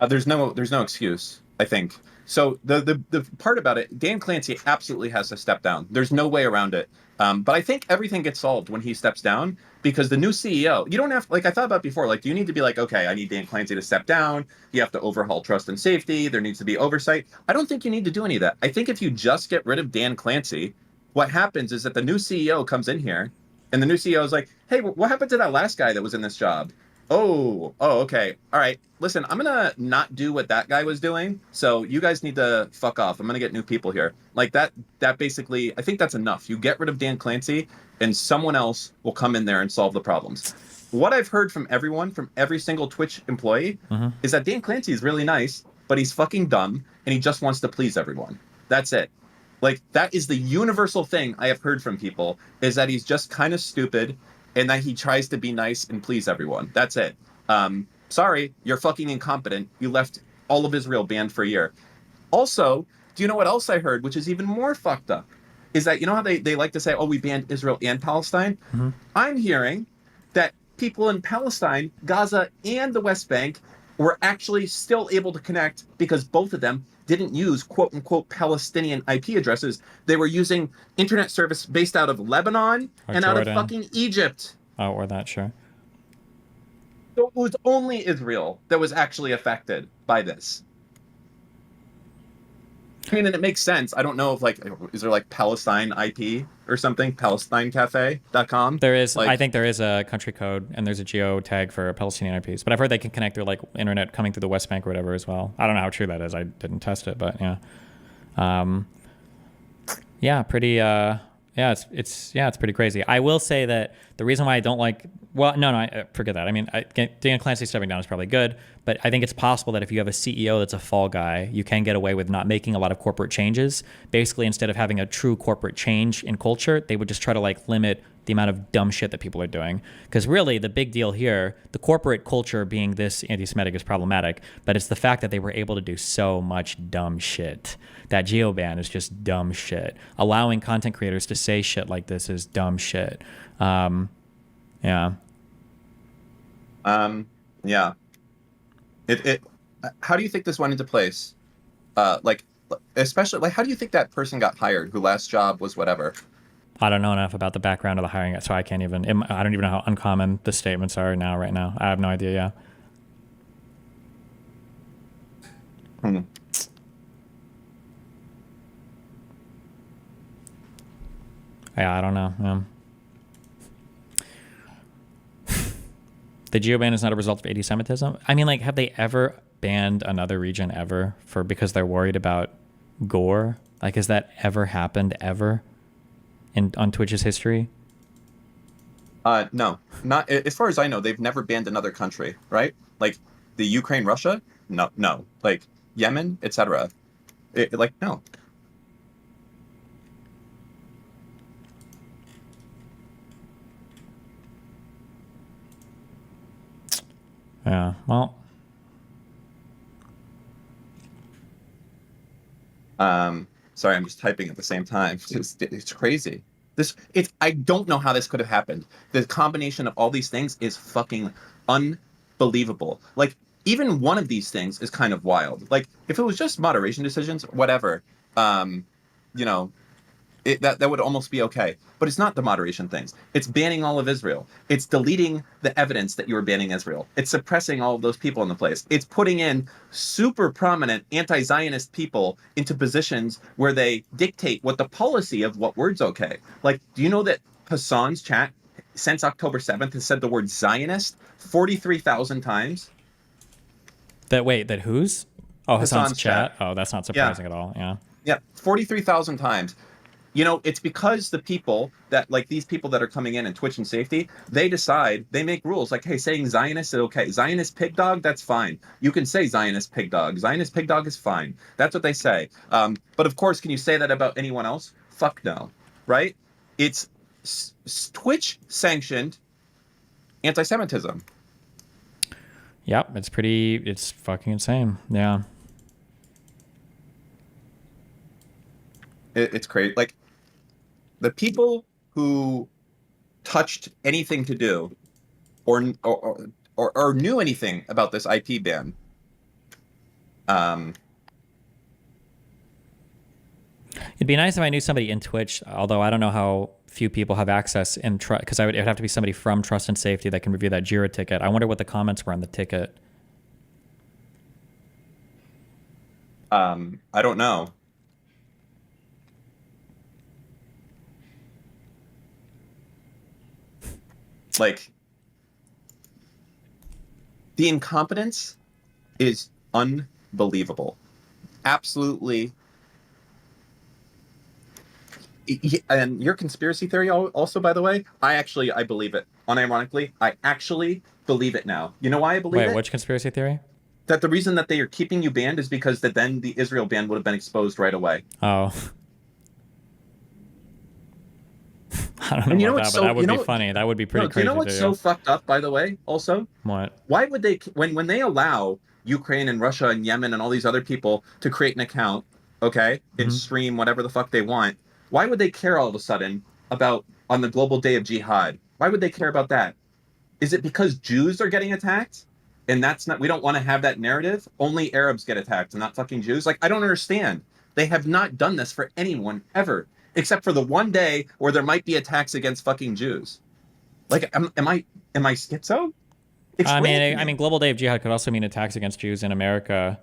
There's no excuse, I think. So the part about it, Dan Clancy absolutely has to step down. There's no way around it. But I think everything gets solved when he steps down, because the new CEO, you don't have, like I thought about before, like, do you need to be like, okay, I need Dan Clancy to step down. You have to overhaul trust and safety. There needs to be oversight. I don't think you need to do any of that. I think if you just get rid of Dan Clancy, what happens is that the new CEO comes in here, and the new CEO is like, hey, what happened to that last guy that was in this job? Oh, okay. All right. Listen, I'm going to not do what that guy was doing. So you guys need to fuck off. I'm going to get new people here. Like that basically, I think that's enough. You get rid of Dan Clancy and someone else will come in there and solve the problems. What I've heard from everyone, from every single Twitch employee, is that Dan Clancy is really nice, but he's fucking dumb and he just wants to please everyone. That's it. Like, that is the universal thing I have heard from people, is that he's just kind of stupid and that he tries to be nice and please everyone. That's it. Sorry, you're fucking incompetent. You left all of Israel banned for a year. Also, do you know what else I heard, which is even more fucked up? Is that, you know how they like to say, oh, we banned Israel and Palestine? I'm hearing that people in Palestine, Gaza, and the West Bank were actually still able to connect because both of them didn't use quote-unquote Palestinian IP addresses. They were using internet service based out of Lebanon and Jordan. Out of fucking Egypt. Oh, or that, sure. So it was only Israel that was actually affected by this. I mean, and it makes sense. I don't know if, like, is there, like, Palestine IP or something? PalestineCafe.com? There is. Like, I think there is a country code, and there's a geo tag for Palestinian IPs. But I've heard they can connect through, like, internet coming through the West Bank or whatever as well. I don't know how true that is. I didn't test it, but yeah. Pretty... it's pretty crazy. I will say that the reason why I don't like, I forget that. I mean, Dan Clancy stepping down is probably good, but I think it's possible that if you have a CEO that's a fall guy, you can get away with not making a lot of corporate changes. Basically, instead of having a true corporate change in culture, they would just try to, like, limit the amount of dumb shit that people are doing. Because really, the big deal here, the corporate culture being this anti-Semitic is problematic, but it's the fact that they were able to do so much dumb shit. That geo-ban is just dumb shit. Allowing content creators to say shit like this is dumb shit. Yeah. Yeah. It. How do you think this went into place? Like, especially like, how do you think that person got hired? Who last job was whatever? I don't know enough about the background of the hiring, so I can't even. I don't even know how uncommon the statements are now. Right now, I have no idea. Yeah. Hmm. Yeah, I don't know. The geo ban is not a result of anti-Semitism. I mean, like, have they ever banned another region ever because they're worried about gore? Like, has that ever happened ever on Twitch's history? No, not as far as I know. They've never banned another country, right? Like the Ukraine, Russia. No, no. Like Yemen, etc. Like no. Yeah. Well. Sorry, I'm just typing at the same time. It's crazy. I don't know how this could have happened. The combination of all these things is fucking unbelievable. Like, even one of these things is kind of wild. Like, if it was just moderation decisions, whatever, um, you know, that would almost be okay. But it's not the moderation things. It's banning all of Israel. It's deleting the evidence that you were banning Israel. It's suppressing all of those people in the place. It's putting in super prominent anti-Zionist people into positions where they dictate what the policy of what word's okay. Like, do you know that Hasan's chat since October 7th has said the word Zionist 43,000 times? That whose? Oh, Hasan's Hasan's chat. chat. Oh, that's not Yeah. surprising at all. Yeah. Yeah, 43,000 times. You know, it's because the people that, like these people that are coming in and Twitch and safety, they decide, they make rules like, hey, saying Zionist is okay. Zionist pig dog, that's fine. You can say Zionist pig dog. Zionist pig dog is fine. That's what they say. But of course, can you say that about anyone else? Fuck no, right? It's Twitch sanctioned anti-Semitism. Yep. It's fucking insane. Yeah. It's crazy. Like, the people who touched anything to do or knew anything about this IP ban. It'd be nice if I knew somebody in Twitch, although I don't know how few people have access in because it would have to be somebody from Trust and Safety that can review that JIRA ticket. I wonder what the comments were on the ticket. I don't know. Like, the incompetence is unbelievable. Absolutely. And your conspiracy theory also, by the way, I believe it. Unironically, I actually believe it now. You know why I believe it? Wait, which conspiracy theory? That the reason that they are keeping you banned is because then the Israel ban would have been exposed right away. Oh. I don't know about that, but that would be funny. That would be pretty crazy. Do you know what's so fucked up, by the way, also? What? Why would they, when they allow Ukraine and Russia and Yemen and all these other people to create an account, okay, and stream whatever the fuck they want, why would they care all of a sudden about on the global day of jihad? Why would they care about that? Is it because Jews are getting attacked? And that's not, we don't want to have that narrative. Only Arabs get attacked and not fucking Jews. Like, I don't understand. They have not done this for anyone ever, except for the one day where there might be attacks against fucking Jews. Like, am I schizo? I mean, Global Day of Jihad could also mean attacks against Jews in America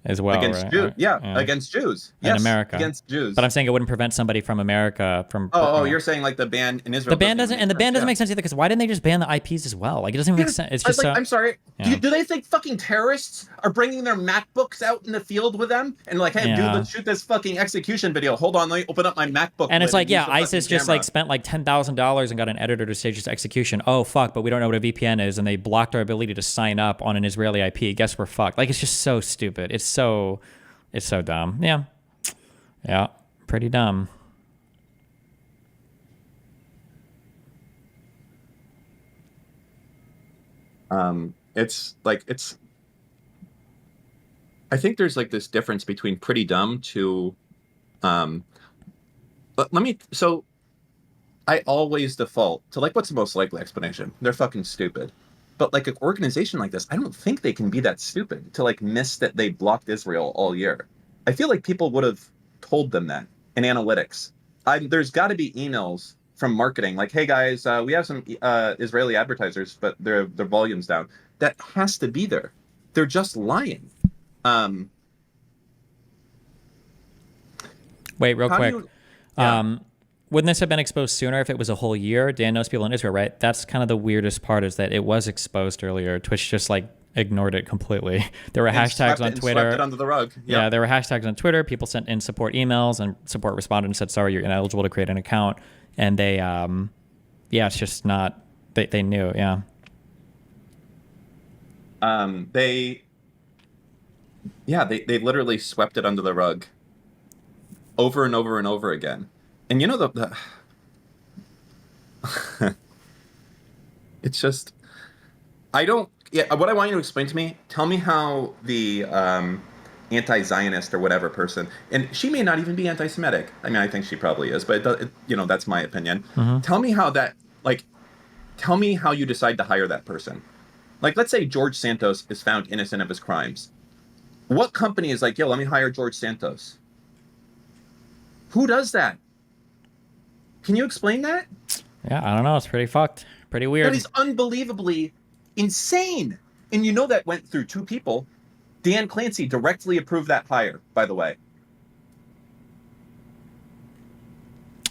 as well, against right? Jews, yeah, against Jews, yes, in America, against Jews. But I'm saying it wouldn't prevent somebody from America from. Oh, you're saying like the ban in Israel. The ban doesn't make sense either, because why didn't they just ban the IPs as well? Like, it doesn't make sense. It's just like, I'm sorry. Yeah. Do they think fucking terrorists are bringing their MacBooks out in the field with them and like, hey, dude, let's shoot this fucking execution video. Hold on, let me open up my MacBook. And it's like, yeah, ISIS just like spent like $10,000 and got an editor to stage this execution. Oh fuck, but we don't know what a VPN is, and they blocked our ability to sign up on an Israeli IP. Guess we're fucked. Like, it's just so stupid. It's so dumb. Yeah, pretty dumb. I think there's like this difference between pretty dumb to, let me, so I always default to like, what's the most likely explanation? They're fucking stupid. But like an organization like this, I don't think they can be that stupid to like miss that they blocked Israel all year. I feel like people would have told them that in analytics. There's got to be emails from marketing like, hey guys, we have some Israeli advertisers, but their volume's down. That has to be there. They're just lying. Wait, real How do quick. you- Yeah. Wouldn't this have been exposed sooner if it was a whole year? Dan knows people in Israel, right? That's kind of the weirdest part, is that it was exposed earlier. Twitch just like ignored it completely. There were hashtags on Twitter. Swept it under the rug. Yeah, there were hashtags on Twitter. People sent in support emails, and support responded and said, sorry, you're ineligible to create an account. And they, it's just not, they knew, yeah. They literally swept it under the rug over and over and over again. And you know, it's just, what I want you to explain to me, tell me how the anti-Zionist or whatever person, and she may not even be anti-Semitic. I mean, I think she probably is, but that's my opinion. Mm-hmm. Tell me how tell me how you decide to hire that person. Like, let's say George Santos is found innocent of his crimes. What company is like, yo, let me hire George Santos? Who does that? Can you explain that? Yeah, I don't know. It's pretty fucked. Pretty weird. That is unbelievably insane. And you know that went through two people. Dan Clancy directly approved that hire, by the way.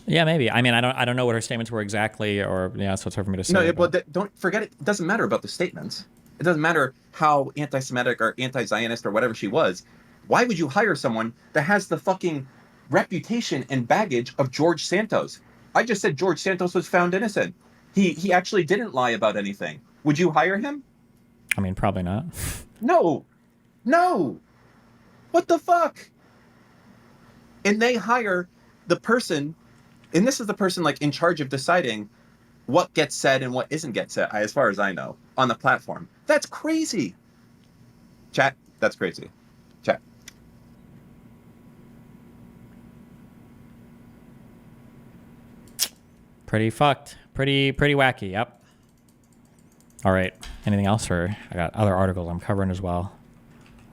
Yeah, maybe. I mean, I don't know what her statements were exactly, or so it's hard for me to say. No, but don't forget it. It doesn't matter about the statements. It doesn't matter how anti-Semitic or anti-Zionist or whatever she was. Why would you hire someone that has the fucking reputation and baggage of George Santos? I just said George Santos was found innocent. He actually didn't lie about anything. Would you hire him? I mean, probably not. No. What the fuck? And they hire the person, and this is the person like in charge of deciding what gets said and what isn't get said, as far as I know, on the platform. That's crazy. Chat, that's crazy. Chat. Pretty fucked. Pretty wacky. Yep. All right. Anything else? Or I got other articles I'm covering as well.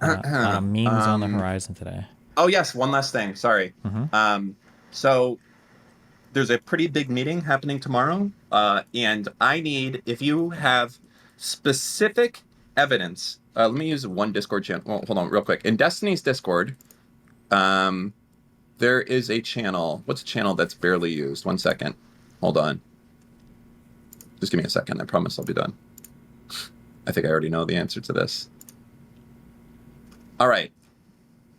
A lot of memes on the horizon today. Oh yes, one last thing. Sorry. Mm-hmm. So there's a pretty big meeting happening tomorrow, and I need, if you have specific evidence. Let me use one Discord channel. Well, hold on, real quick. In Destiny's Discord, there is a channel. What's a channel that's barely used? 1 second. Hold on. Just give me a second. I promise I'll be done. I think I already know the answer to this. All right.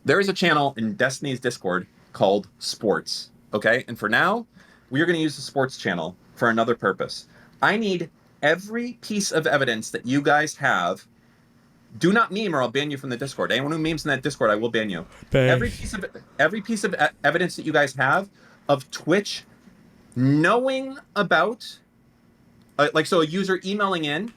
There is a channel in Destiny's Discord called Sports. Okay? And for now, we are going to use the Sports channel for another purpose. I need every piece of evidence that you guys have. Do not meme or I'll ban you from the Discord. Anyone who memes in that Discord, I will ban you. Thanks. Every piece of evidence that you guys have of Twitch knowing about, so a user emailing in,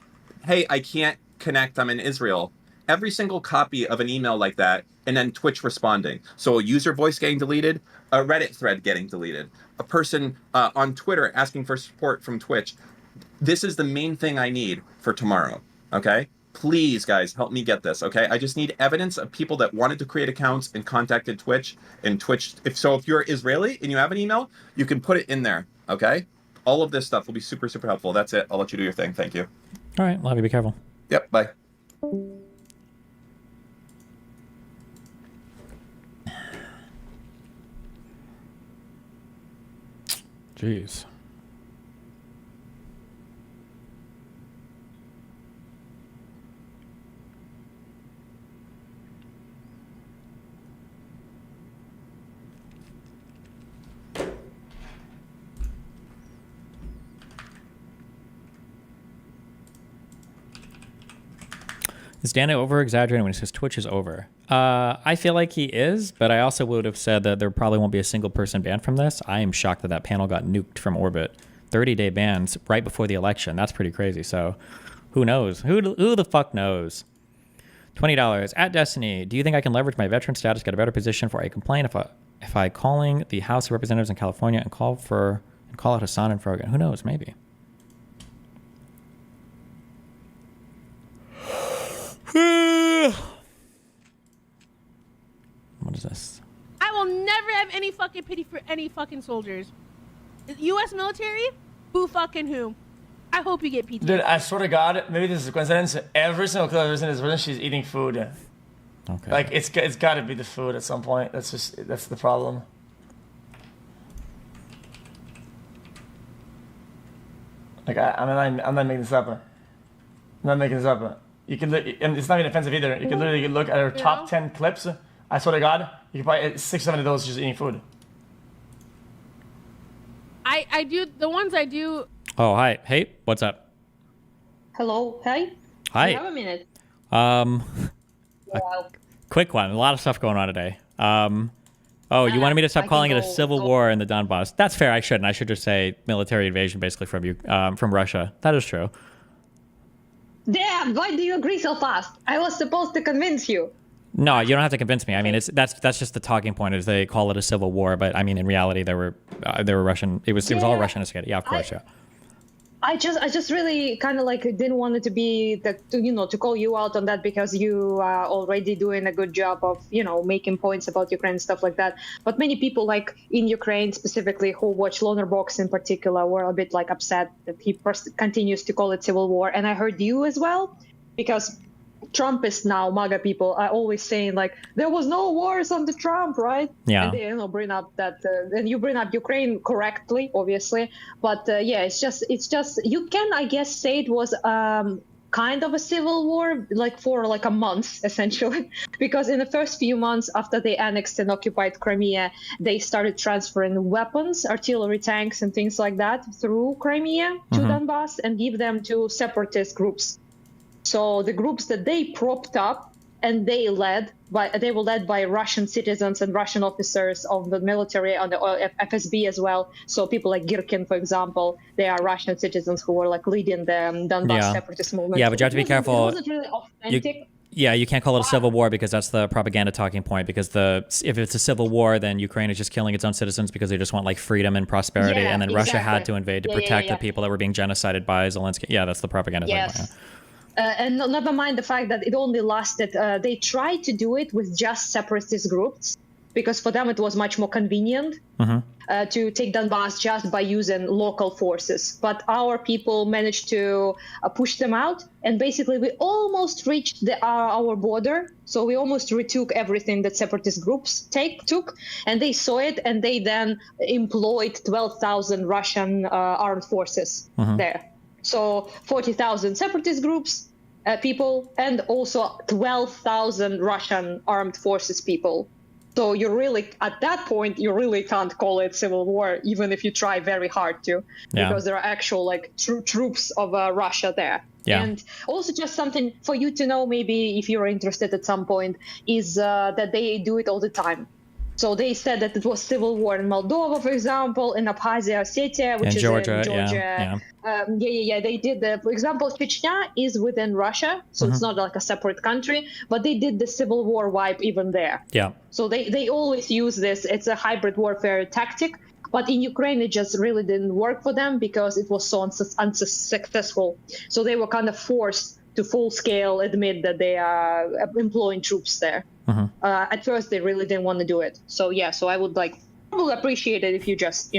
hey, I can't connect, I'm in Israel. Every single copy of an email like that, and then Twitch responding. So a user voice getting deleted, a Reddit thread getting deleted, a person on Twitter asking for support from Twitch. This is the main thing I need for tomorrow, okay? Please, guys, help me get this, okay? I just need evidence of people that wanted to create accounts and contacted Twitch. And Twitch, if you're Israeli and you have an email, you can put it in there, okay? All of this stuff will be super, super helpful. That's it. I'll let you do your thing. Thank you. All right. Love you. Be careful. Yep. Bye. Jeez. Is Dan over-exaggerating when he says Twitch is over? I feel like he is, but I also would have said that there probably won't be a single person banned from this. I am shocked that that panel got nuked from orbit. 30-day bans right before the election. That's pretty crazy. So who knows? Who the fuck knows? $20. At Destiny, do you think I can leverage my veteran status, get a better position for a complaint if I calling the House of Representatives in California and call Call out Hasan and Frogan. Who knows? Maybe. What is this? I will never have any fucking pity for any fucking soldiers. The U.S. military? Who fucking who? I hope you get PTSD. Dude, I swear to God, maybe this is a coincidence. Every single clip I've ever seen in this version, she's eating food. Okay. Like, it's got to be the food at some point. That's the problem. Like, I'm not making this up. I'm not making this up. You can look, and it's not even offensive either. You can literally look at her top 10 clips. I swear to God, you can probably 6, 7 of those just eating food. I do the ones I do. Oh, hi. Hey, what's up? Hello, hi. Hi. You have a minute. Wow. Wow. Quick one. A lot of stuff going on today. Oh, you wanted me to stop I can calling it a go- civil war in the Donbass. That's fair. I shouldn't. I should just say military invasion, basically, from Russia. That is true. Damn, why do you agree so fast? I was supposed to convince you. No, you don't have to convince me. I mean, that's just the talking point is they call it a civil war, but I mean, in reality, they were Russian. It was all Russian instigated. Yeah, of course, yeah. I just really kind of like didn't want it to be to call you out on that because you are already doing a good job of making points about Ukraine and stuff like that. But many people like in Ukraine specifically who watch Loner Box in particular were a bit like upset that he continues to call it civil war. And I heard you as well because Trumpists now, MAGA people, are always saying like there was no wars under Trump, right? Yeah. And they bring up that, and you bring up Ukraine correctly, obviously, but yeah, it's just you can, I guess, say it was kind of a civil war, like for like a month essentially, because in the first few months after they annexed and occupied Crimea, they started transferring weapons, artillery, tanks, and things like that through Crimea to Donbass and give them to separatist groups. So the groups that they propped up and they were led by Russian citizens and Russian officers of the military and the FSB as well. So people like Girkin, for example, they are Russian citizens who were like leading the Donbass separatist movement. Yeah, but you have to be careful. It wasn't really authentic. You can't call it a civil war because that's the propaganda talking point. Because if it's a civil war, then Ukraine is just killing its own citizens because they just want like freedom and prosperity, and then Russia had to invade to protect the people that were being genocided by Zelensky. Yeah, that's the propaganda talking point. And never mind the fact that it only lasted, they tried to do it with just separatist groups because for them it was much more convenient to take Donbass just by using local forces. But our people managed to push them out. And basically we almost reached our border. So we almost retook everything that separatist groups took. And they saw it and they then employed 12,000 Russian armed forces there. So 40,000 separatist groups, people, and also 12,000 Russian armed forces people. So you really, at that point, you really can't call it civil war, even if you try very hard to, because there are actual like troops of Russia there. Yeah. And also just something for you to know, maybe if you're interested at some point, is that they do it all the time. So they said that it was civil war in Moldova, for example, in Abkhazia, Ossetia, which is Georgia, in Georgia. They did for example, Chechnya is within Russia, so it's not like a separate country, but they did the civil war wipe even there. Yeah. So they always use this. It's a hybrid warfare tactic. But in Ukraine, it just really didn't work for them because it was so unsuccessful. So they were kind of forced to full scale admit that they are employing troops there. At first, they really didn't want to do it. So yeah, so I would probably appreciate it if you just,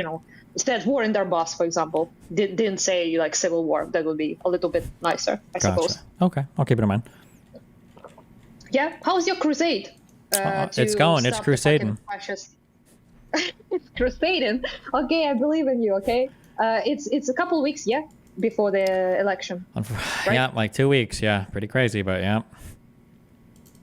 said war in Donbass, for example, didn't say like civil war. That would be a little bit nicer, I suppose. Okay, I'll keep it in mind. Yeah, how's your crusade? It's going. It's crusading. It's crusading. Okay, I believe in you. Okay, it's a couple weeks, before the election. Right? Yeah, like 2 weeks. Yeah, pretty crazy, but yeah.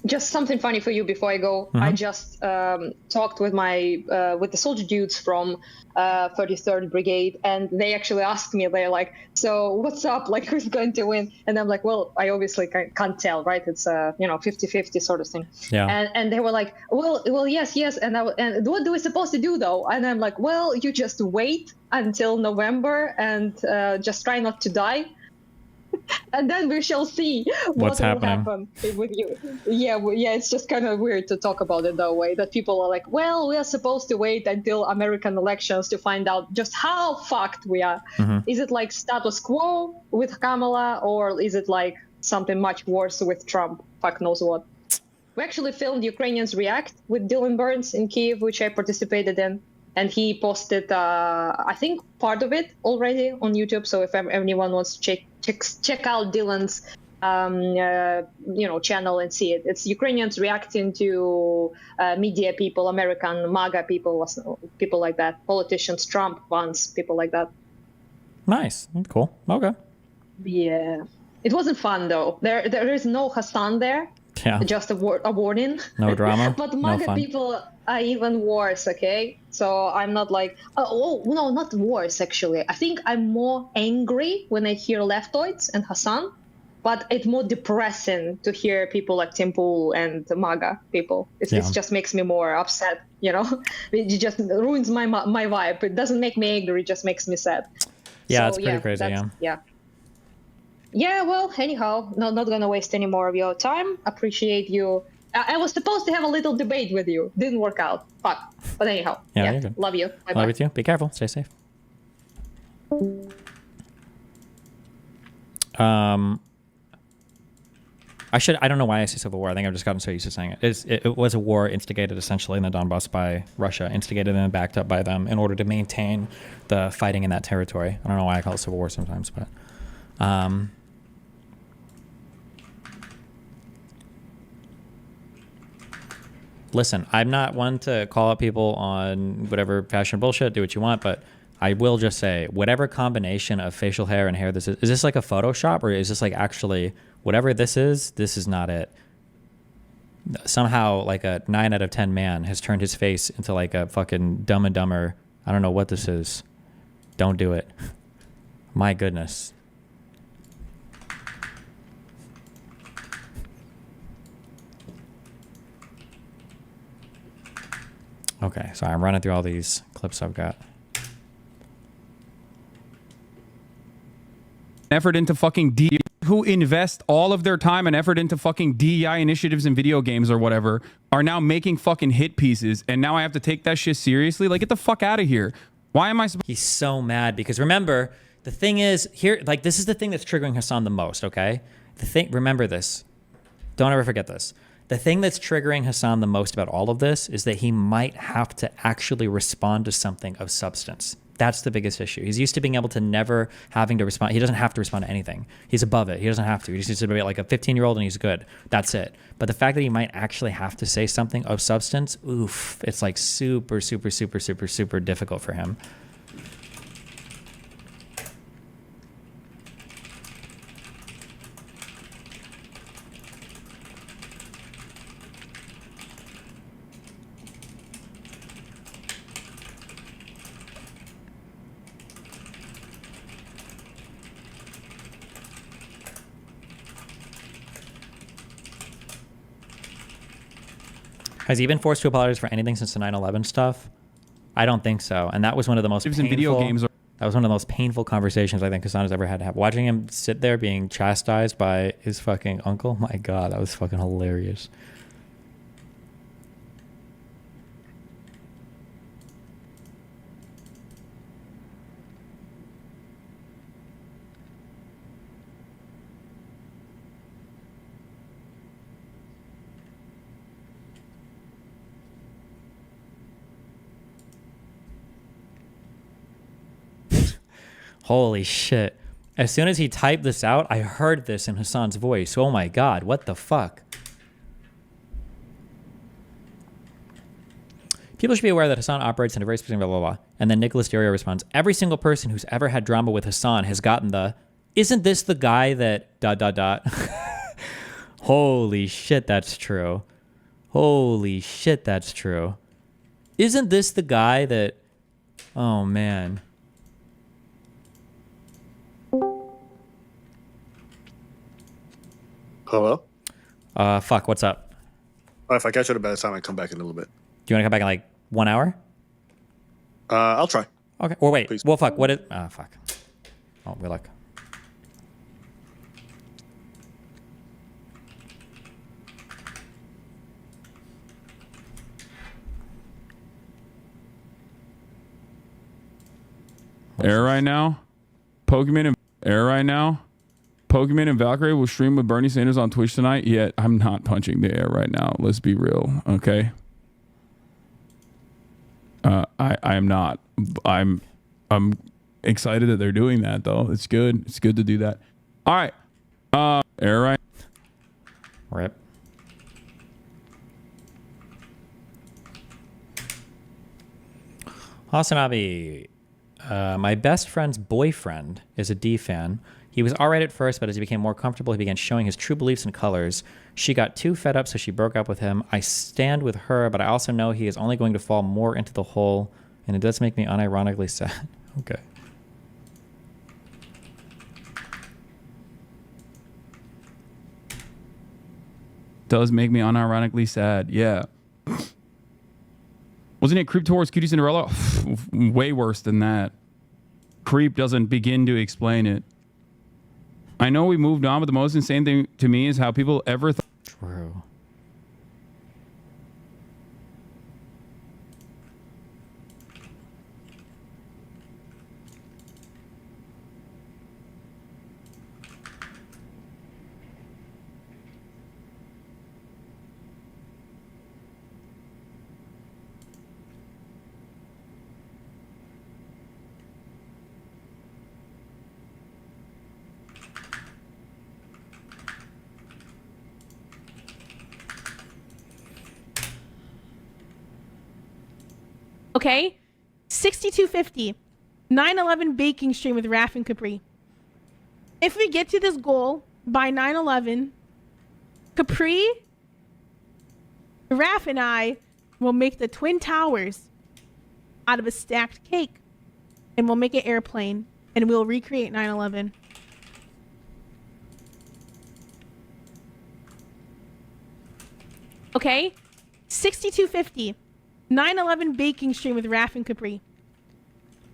Just something funny for you before I go. I just talked with with the soldier dudes from 33rd Brigade, and they actually asked me, they're like, so what's up? Like, who's going to win? And I'm like, well, I obviously can't tell, right? It's a 50-50 sort of thing. Yeah. And they were like, well, yes. And what do we supposed to do though? And I'm like, well, you just wait until November and just try not to die. And then we shall see What's what will happening. happen with you. Yeah, yeah, it's just kind of weird to talk about it that way. That people are like, well, we are supposed to wait until American elections to find out just how fucked we are. Is it like status quo with Kamala, or is it like something much worse with Trump? Fuck knows what. We actually filmed Ukrainians React with Dylan Burns in Kiev, which I participated in. And he posted, I think, part of it already on YouTube. So if anyone wants to check out Dylan's, channel and see it, it's Ukrainians reacting to media people, American MAGA people, people like that, politicians, Trump, Vance, people like that. Nice. Cool. Okay. Yeah, it wasn't fun though. There is no Hasan there. Yeah. Just a warning. No drama. But no MAGA fun. people are even worse, okay? So I'm not like, no, not worse, actually. I think I'm more angry when I hear leftoids and Hasan, but it's more depressing to hear people like Tim Pool and MAGA people. It just makes me more upset, you know? It just ruins my vibe. It doesn't make me angry, it just makes me sad. Yeah, So, it's pretty crazy, yeah. Yeah, well, anyhow, not gonna waste any more of your time. Appreciate you. I was supposed to have a little debate with you. Didn't work out. Fuck. But anyhow, you're good. Love you. Bye-bye. Love you too. Be careful. Stay safe. I don't know why I say civil war. I think I've just gotten so used to saying it. It was a war instigated essentially in the Donbass by Russia, instigated and backed up by them in order to maintain the fighting in that territory. I don't know why I call it civil war sometimes, but listen, I'm not one to call out people on whatever fashion bullshit, do what you want, but I will just say, whatever combination of facial hair and hair this is this like a Photoshop, or is this like actually, whatever this is not it. Somehow, like a 9 out of 10 man has turned his face into like a fucking Dumb and Dumber. I don't know what this is. Don't do it. My goodness. Okay, so I'm running through all these clips I've got. Effort into fucking DEI, who invest all of their time and effort into fucking DEI initiatives in video games or whatever, are now making fucking hit pieces, and now I have to take that shit seriously? Like, get the fuck out of here. Why am I supposed? He's so mad because remember, the thing is here, like this is the thing that's triggering Hasan the most, okay? Remember this. Don't ever forget this. The thing that's triggering Hasan the most about all of this is that he might have to actually respond to something of substance. That's the biggest issue. He's used to being able to never having to respond. He doesn't have to respond to anything. He's above it. He doesn't have to. He just needs to be like a 15-year-old and he's good. That's it. But the fact that he might actually have to say something of substance, oof, it's like super, super, super, super, super difficult for him. Has he been forced to apologize for anything since the 9/11 stuff? I don't think so. And that was one of the most painful, video games that was one of the most painful conversations I think Hasan has ever had to have. Watching him sit there being chastised by his fucking uncle, my God, that was fucking hilarious. Holy shit. As soon as he typed this out, I heard this in Hasan's voice. Oh my God, what the fuck? People should be aware that Hasan operates in a very specific blah, blah, blah. And then Nicholas Dario responds, every single person who's ever had drama with Hasan has gotten the, isn't this the guy that ... Holy shit, that's true. Holy shit, that's true. Isn't this the guy that, oh man. Hello? Fuck, what's up? If I catch you at a better time, I come back in a little bit. Do you want to come back in like 1 hour? I'll try. Okay. Or wait. Please. Well, fuck. What is... fuck. Oh, good luck. Air right now. Pokemon and Valkyrie will stream with Bernie Sanders on Twitch tonight. Yet I'm not punching the air right now. Let's be real, okay? I am not. I'm excited that they're doing that though. It's good. It's good to do that. All right. Air right. Rip. Hasanabi. My best friend's boyfriend is a D fan. He was alright at first, but as he became more comfortable, he began showing his true beliefs and colors. She got too fed up, so she broke up with him. I stand with her, but I also know he is only going to fall more into the hole, and it does make me unironically sad. Okay. Does make me unironically sad. Yeah. Wasn't it creep towards Cutie Cinderella? Way worse than that. Creep doesn't begin to explain it. I know we moved on, but the most insane thing to me is how people ever thought. True. Okay, 6250, 9/11 baking stream with Raf and Capri. If we get to this goal by 9/11, Capri, Raf, and I will make the Twin Towers out of a stacked cake, and we'll make an airplane, and we'll recreate 9/11. Okay, 6250. 9/11 baking stream with Raf and Capri.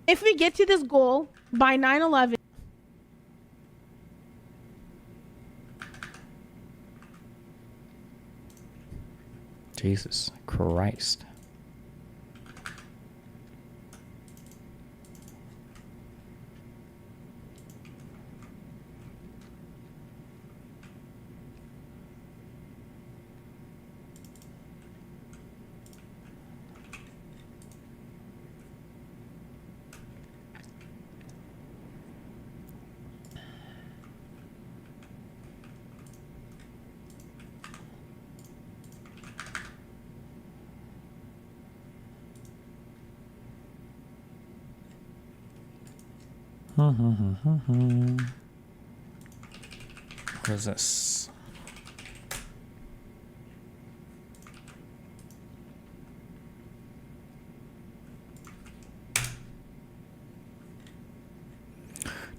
If we get to this goal by 9/11, Jesus Christ. What is this?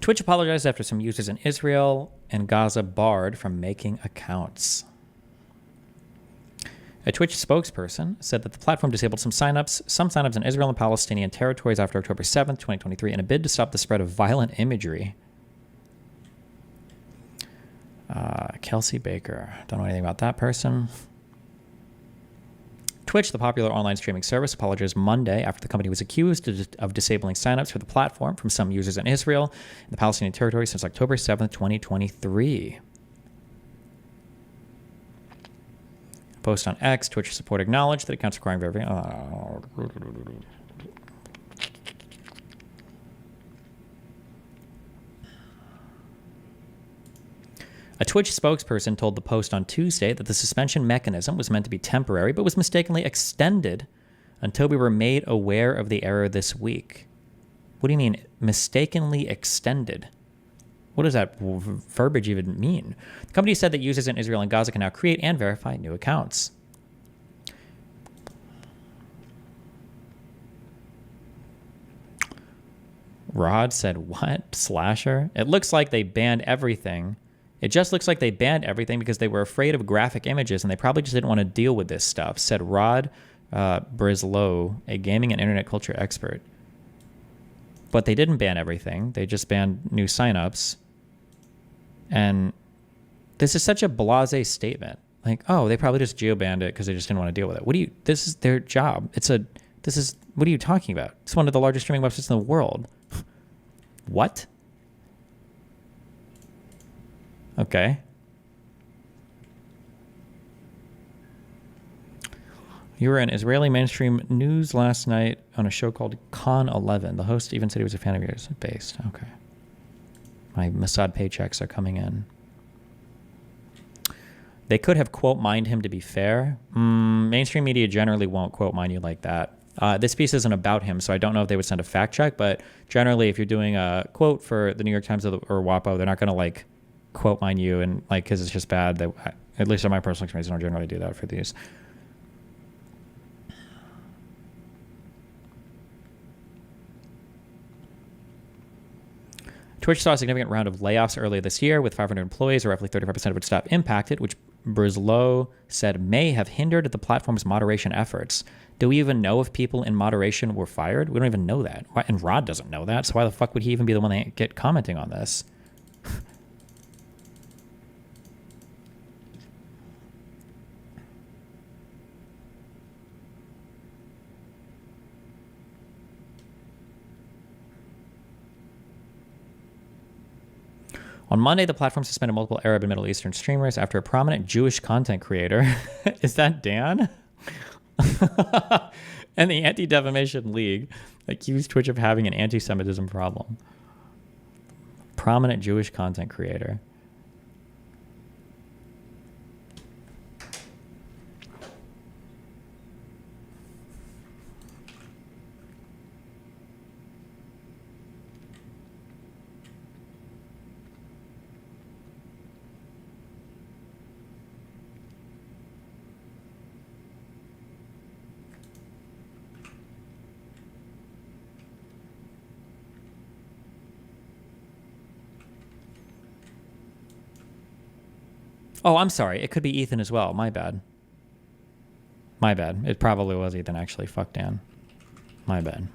Twitch apologized after some users in Israel and Gaza barred from making accounts. A Twitch spokesperson said that the platform disabled some signups in Israel and Palestinian territories after October 7th, 2023, in a bid to stop the spread of violent imagery. Kelsey Baker. Don't know anything about that person. Twitch, the popular online streaming service, apologized Monday after the company was accused of disabling signups for the platform from some users in Israel and the Palestinian territory since October 7th, 2023. Post on X, Twitch support acknowledged that accounts requiring verification. A Twitch spokesperson told the Post on Tuesday that the suspension mechanism was meant to be temporary, but was mistakenly extended until we were made aware of the error this week. What do you mean, mistakenly extended? What does that verbiage even mean? The company said that users in Israel and Gaza can now create and verify new accounts. Rod said, what? Slasher? It looks like they banned everything. It just looks like they banned everything because they were afraid of graphic images and they probably just didn't want to deal with this stuff, said Rod Brislow, a gaming and internet culture expert. But they didn't ban everything. They just banned new signups. And this is such a blasé statement. Like, oh, they probably just geo-banned it because they just didn't want to deal with it. This is their job. What are you talking about? It's one of the largest streaming websites in the world. What? Okay. You were in Israeli mainstream news last night on a show called Con 11. The host even said he was a fan of yours. Based. Okay. My Mossad paychecks are coming in. They could have quote mined him to be fair. Mainstream media generally won't quote mine you like that. This piece isn't about him, so I don't know if they would send a fact check, but generally if you're doing a quote for the New York Times or WAPO, they're not going to like quote mine you and like, cause it's just bad. At least in my personal experience, I don't generally do that for these. Twitch saw a significant round of layoffs earlier this year with 500 employees, or roughly 35% of its staff impacted, which Brislow said may have hindered the platform's moderation efforts. Do we even know if people in moderation were fired? We don't even know that. And Rod doesn't know that, so why the fuck would he even be the one that get commenting on this? On Monday, the platform suspended multiple Arab and Middle Eastern streamers after a prominent Jewish content creator, is that Dan? And the Anti-Defamation League accused Twitch of having an anti-Semitism problem. Prominent Jewish content creator. Oh, I'm sorry. It could be Ethan as well. My bad. My bad. It probably was Ethan, actually. Fuck Dan. My bad.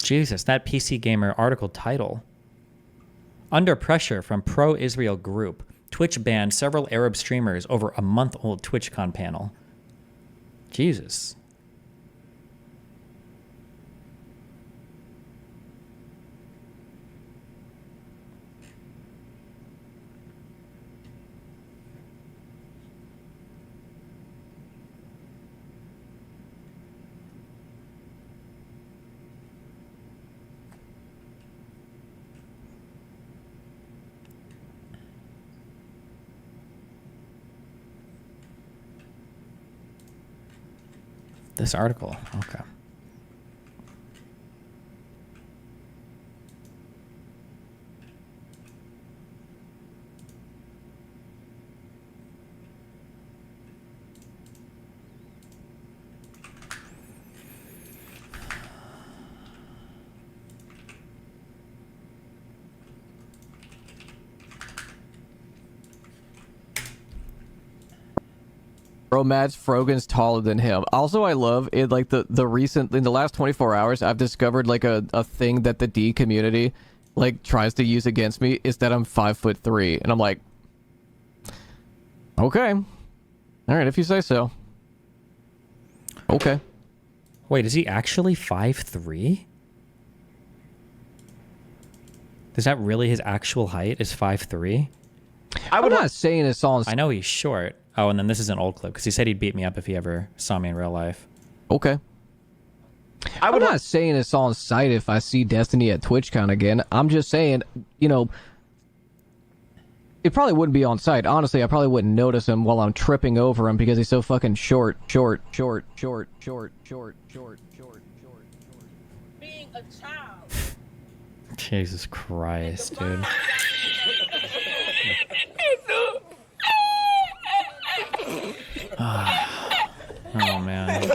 Jesus, that PC Gamer article title. Under pressure from pro-Israel group, Twitch banned several Arab streamers over a month-old TwitchCon panel. Jesus. This article, okay. Bro, Matt Frogan's taller than him. Also, I love it, like the recent, in the last 24 hours, I've discovered like a thing that the D community like tries to use against me is that I'm 5'3", and I'm like, okay, all right, if you say so. Okay. Wait, is he actually 5'3"? Is that really his actual height? Is 5'3"? I'm not saying it's on. I know he's short. Oh, and then this is an old clip because he said he'd beat me up if he ever saw me in real life. Okay. I'm not saying it's on site if I see Destiny at TwitchCon again. I'm just saying, you know, it probably wouldn't be on site. Honestly, I probably wouldn't notice him while I'm tripping over him because he's so fucking short. Being a child. Jesus Christ, dude. Oh man.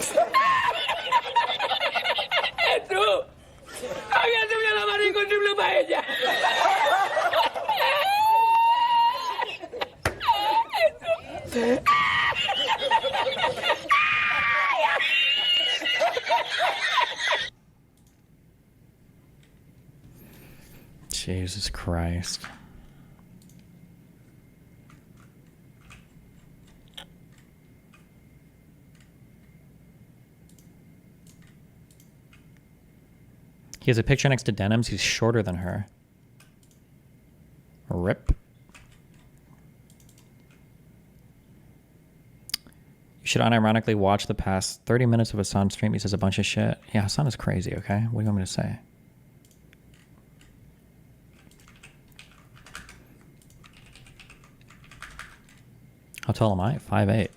Jesus Christ. He has a picture next to Denim's. He's shorter than her. Rip. You should unironically watch the past 30 minutes of Hasan's stream. He says a bunch of shit. Yeah, Hasan is crazy, okay? What do you want me to say? How tall am I? 5'8".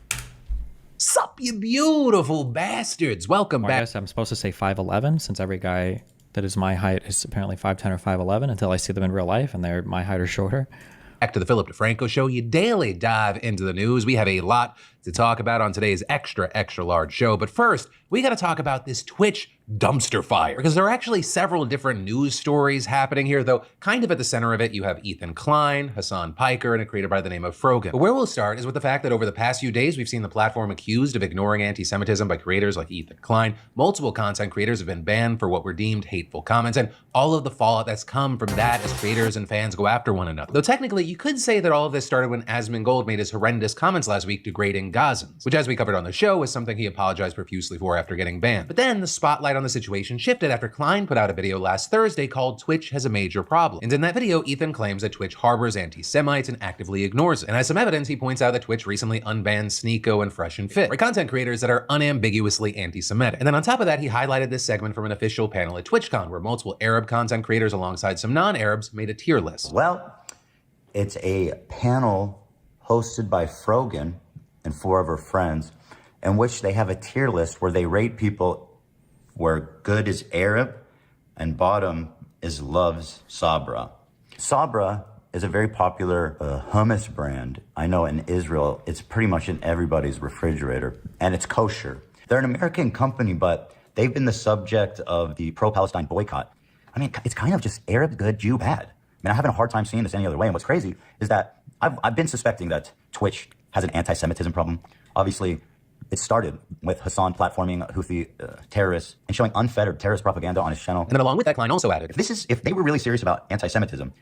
Sup, you beautiful bastards. Welcome I back. guess I'm supposed to say 5'11", since every guy that is my height is apparently 5'10" or 5'11", until I see them in real life and they're my height or shorter. Back to the Philip DeFranco Show. You daily dive into the news. We have a lot to talk about on today's extra large show. But first, we got to talk about this Twitch dumpster fire, because there are actually several different news stories happening here, though kind of at the center of it, you have Ethan Klein, Hasan Piker, and a creator by the name of Frogan. But where we'll start is with the fact that over the past few days, we've seen the platform accused of ignoring anti-Semitism by creators like Ethan Klein. Multiple content creators have been banned for what were deemed hateful comments, and all of the fallout that's come from that as creators and fans go after one another. Though technically, you could say that all of this started when Asmongold made his horrendous comments last week degrading Gazans, which, as we covered on the show, was something he apologized profusely for after getting banned. But then the spotlight on the situation shifted after Klein put out a video last Thursday called Twitch Has a Major Problem. And in that video, Ethan claims that Twitch harbors anti-Semites and actively ignores it. And as some evidence, he points out that Twitch recently unbanned Sneeko and Fresh and Fit, for content creators that are unambiguously anti-Semitic. And then on top of that, he highlighted this segment from an official panel at TwitchCon, where multiple Arab content creators alongside some non-Arabs made a tier list. Well, it's a panel hosted by Frogan and 4 of her friends, in which they have a tier list where they rate people where good is Arab and bottom is loves Sabra. Sabra is a very popular hummus brand. I know in Israel, it's pretty much in everybody's refrigerator, and it's kosher. They're an American company, but they've been the subject of the pro-Palestine boycott. I mean, it's kind of just Arab good, Jew bad. I mean, I'm having a hard time seeing this any other way. And what's crazy is that I've been suspecting that Twitch has an anti-Semitism problem. Obviously, it started with Hasan platforming Houthi terrorists and showing unfettered terrorist propaganda on his channel. And then along with that, Klein also added, If they were really serious about anti-Semitism,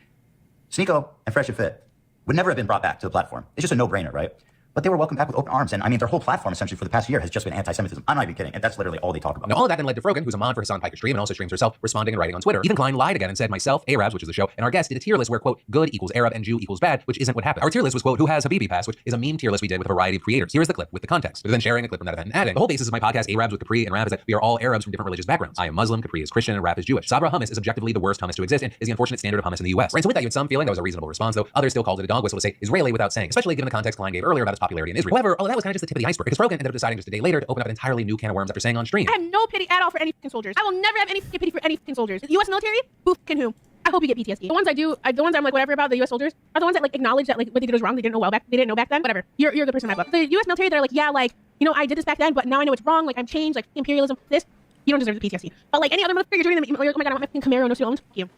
Sneeko and Fresh and Fit would never have been brought back to the platform. It's just a no-brainer, right? But they were welcomed back with open arms. And I mean, their whole platform essentially for the past year has just been anti-Semitism. I'm not even kidding. And that's literally all they talk about. Now, all of that then led to Frogan, who's a mod for Hasan Piker's stream and also streams herself, responding and writing on Twitter. Ethan Klein lied again and said, myself, Arabs, which is the show, and our guest did a tier list where, quote, good equals Arab and Jew equals bad, which isn't what happened. Our tier list was, quote, who has Habibi Pass, which is a meme tier list we did with a variety of creators. Here's the clip with the context. But then sharing a clip from that event and adding, the whole basis of my podcast, Arabs with Capri and Rap, is that we are all Arabs from different religious backgrounds. I am Muslim, Capri is Christian, and Rap is Jewish. Sabra hummus is objectively the worst hummus to exist and is the unfortunate standard of hummus in the US. Right, so with that, you had some feeling that was a reasonable response, though others still called it a dog whistle to say Israeli without saying, especially given the context Klein gave earlier about its popularity in Israel. However, all of that was kind of just the tip of the iceberg, because Frogan ended up deciding just a day later to open up an entirely new can of worms after saying on stream, I have no pity at all for any fucking soldiers. I will never have any fucking pity for any fucking soldiers. The U.S. military, who fucking who? I hope you get PTSD. The ones the ones I'm like whatever about the U.S. soldiers are the ones that like acknowledge that like what they did was wrong. They didn't know back then. Whatever. You're a good person in my book. The U.S. military, they're like, yeah, like, you know, I did this back then, but now I know it's wrong. Like I'm changed. Like imperialism, this. You don't deserve the PTSD. But like any other motherfucker, you're doing them. Oh my god, I want my fucking Camaro, no student loans. Fuck you.